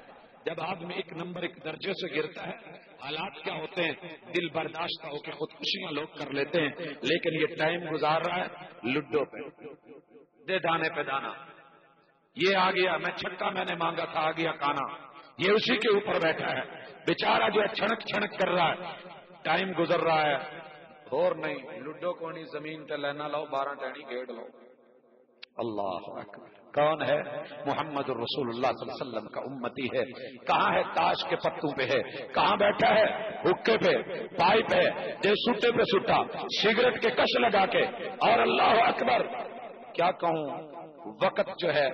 جب آدمی ایک نمبر ایک درجے سے گرتا ہے حالات کیا ہوتے ہیں؟ دل برداشتہ ہو کے خودکشیاں لوگ کر لیتے ہیں. لیکن یہ ٹائم گزار رہا ہے لڈو پہ، دے دانے پہ دانا. یہ آ گیا، میں چھکا میں نے مانگا تھا، آ گیا کانا. یہ اسی کے اوپر بیٹھا ہے بیچارہ جو ہے چھڑک چھڑک کر رہا ہے. ٹائم گزر رہا ہے اور نہیں. لڈو کو نہیں زمین پہ لینا لاؤ، 12 ٹہنی گیڑ لو. اللہ اکبر. کون ہے؟ محمد الرسول اللہ صلی اللہ علیہ وسلم کا امتی ہے. کہاں ہے؟ تاش کے پتوں پہ ہے. کہاں بیٹھا ہے؟ حکے پہ، پائپ ہے، دے سوٹے پہ سٹا، سگریٹ کے کش لگا کے. اور اللہ اکبر کیا کہوں، وقت جو ہے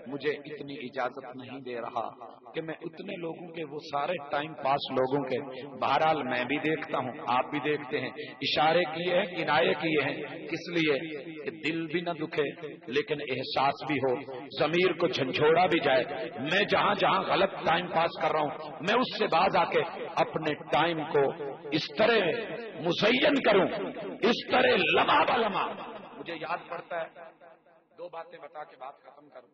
مجھے اتنی اجازت نہیں دے رہا کہ میں اتنے لوگوں کے وہ سارے ٹائم پاس لوگوں کے، بہرحال میں بھی دیکھتا ہوں، آپ بھی دیکھتے ہیں، اشارے کیے ہیں، کنایے کیے ہیں، کس لیے کہ دل بھی نہ دکھے لیکن احساس بھی ہو، ضمیر کو جھنجھوڑا بھی جائے۔ میں جہاں جہاں غلط ٹائم پاس کر رہا ہوں میں اس سے باز آ کے اپنے ٹائم کو اس طرح مزین کروں، اس طرح لمحہ بہ لمحہ۔ مجھے یاد پڑتا ہے، دو باتیں بتا کے بات ختم کروں۔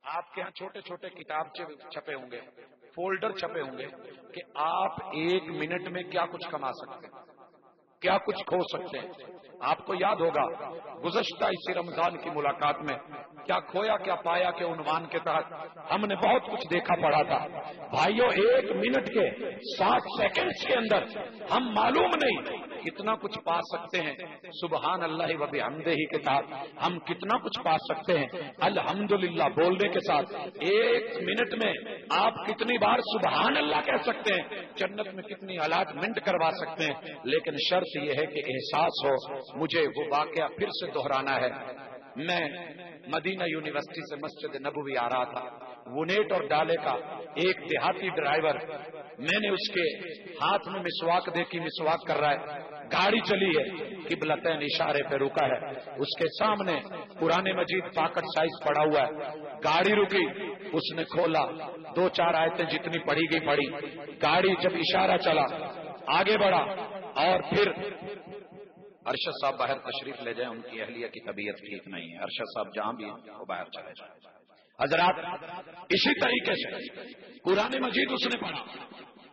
آپ کے ہاں چھوٹے چھوٹے کتاب چھپے ہوں گے، فولڈر چھپے ہوں گے کہ آپ 1 منٹ میں کیا کچھ کما سکتے ہیں، کیا کچھ کھو سکتے ہیں۔ آپ کو یاد ہوگا گزشتہ اسی رمضان کی ملاقات میں کیا کھویا کیا پایا کے عنوان کے تحت ہم نے بہت کچھ دیکھا پڑا تھا۔ بھائیوں 1 منٹ کے 60 سیکنڈز کے اندر ہم معلوم نہیں کتنا کچھ پا سکتے ہیں۔ سبحان اللہ و بحمدہ کے تحت ہم کتنا کچھ پا سکتے ہیں۔ الحمدللہ بولنے کے ساتھ 1 منٹ میں آپ کتنی بار سبحان اللہ کہہ سکتے ہیں، جنت میں کتنی الاٹمنٹ کروا سکتے ہیں، لیکن شرط یہ ہے کہ احساس ہو۔ مجھے وہ واقعہ پھر سے دہرانا ہے۔ میں مدینہ یونیورسٹی سے مسجد نبوی آ رہا تھا، ونیٹ اور ڈالے کا ایک دیہاتی ڈرائیور، میں نے اس کے ہاتھ میں مسواک دیکھی، مسواک کر رہا ہے، گاڑی چلی ہے، قبلتین اشارے پہ رکا ہے، اس کے سامنے قرآن مجید پاکٹ سائز پڑا ہوا ہے، گاڑی رکی، اس نے کھولا، 2-4 آیتیں جتنی پڑھی گئی پڑھی، گاڑی جب اشارہ چلا آگے بڑھا، اور پھر ارشد صاحب باہر تشریف لے جائیں، ان کی اہلیہ کی طبیعت ٹھیک نہیں ہے، ارشد صاحب جہاں بھی ہیں وہ باہر چلے جائیں۔ حضرات اسی طریقے سے قرآن مجید اس نے پڑھا،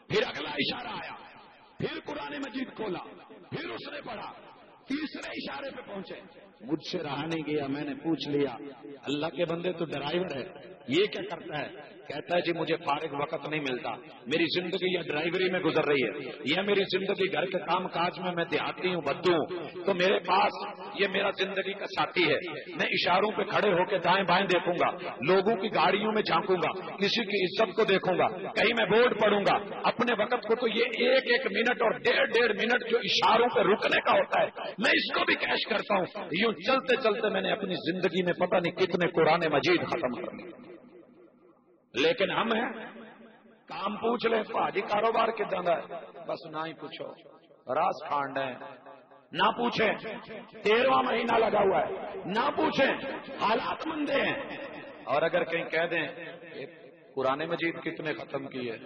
پھر اگلا اشارہ آیا، پھر قرآن مجید کھولا، پھر اس نے پڑھا، تیسرے اشارے پہ پہنچے، مجھ سے رہا نہیں گیا، میں نے پوچھ لیا اللہ کے بندے تو ڈرائیور ہے، یہ کیا کرتا ہے؟ کہتا ہے جی مجھے فارغ وقت نہیں ملتا، میری زندگی یا ڈرائیوری میں گزر رہی ہے، یا میری زندگی گھر کے کام کاج میں دیہاتی ہوں، بدو ہوں، تو میرے پاس یہ میرا زندگی کا ساتھی ہے، میں اشاروں پہ کھڑے ہو کے دائیں بائیں دیکھوں گا، لوگوں کی گاڑیوں میں جھانکوں گا، کسی کی عزت کو دیکھوں گا، کہیں میں بورڈ پڑھوں گا، اپنے وقت کو تو یہ 1-1 منٹ اور 1.5 منٹ جو اشاروں پہ رکنے کا ہوتا ہے میں اس کو بھی کیش کرتا ہوں۔ یوں چلتے چلتے میں نے اپنی زندگی میں پتہ نہیں کتنے قرآن مجید ختم کر لیے، لیکن ہم ہیں کام پوچھ لیں پاجی کاروبار کداں دا ہے، بس نہ ہی پوچھو، راس کھانڈ ہے، نہ پوچھیں 13واں مہینہ لگا ہوا ہے، نہ پوچھیں حالات مندے ہیں، اور اگر کہیں کہہ دیں قرآن مجید کتنے ختم کیے،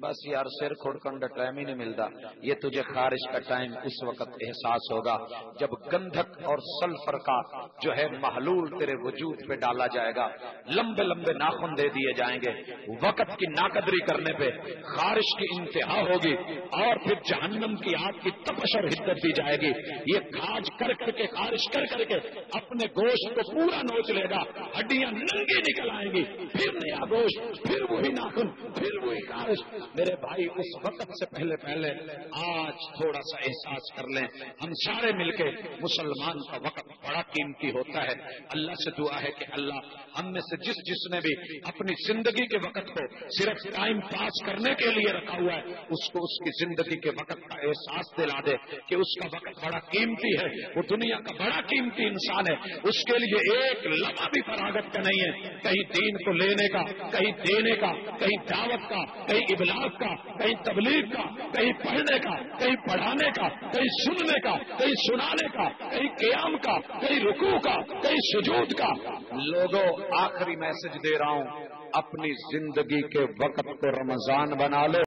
بس یار سر کھڑکن کا ٹائم ہی نہیں ملتا۔ یہ تجھے خارج کا ٹائم اس وقت احساس ہوگا جب گندھک اور سلفر کا جو ہے محلول تیرے وجود پہ ڈالا جائے گا، لمبے لمبے ناخن دے دیے جائیں گے، وقت کی ناقدری کرنے پہ خارج کی انتہا ہوگی، اور پھر جہنم کی آگ کی تپش اور حدت دی جائے گی۔ یہ کھاج کر کے خارج کر کے اپنے گوشت کو پورا نوچ لے گا، ہڈیاں ننگی نکل آئیں گی، پھر نیا گوشت، پھر وہی ناخن، پھر وہی خارج۔ میرے بھائی اس وقت سے پہلے آج تھوڑا سا احساس کر لیں، ہم سارے مل کے، مسلمان کا وقت بڑا قیمتی ہوتا ہے۔ اللہ سے دعا ہے کہ اللہ ہم میں سے جس نے بھی اپنی زندگی کے وقت کو صرف ٹائم پاس کرنے کے لیے رکھا ہوا ہے، اس کو اس کی زندگی کے وقت کا احساس دلا دے کہ اس کا وقت بڑا قیمتی ہے، وہ دنیا کا بڑا قیمتی انسان ہے، اس کے لیے ایک لمحہ بھی فراغت کا نہیں ہے، کہیں دین کو لینے کا، کہیں دینے کا، کہیں دعوت کا، کہیں ابلاغ کا، کہیں تبلیغ کا، کہیں پڑھنے کا، کہیں پڑھانے کا، کہیں سننے کا، کہیں سنانے کا، کہیں قیام کا، کہیں رکوع کا، کہیں سجود کا۔ لوگوں آخری میسج دے رہا ہوں، اپنی زندگی کے وقت کو رمضان بنا لو۔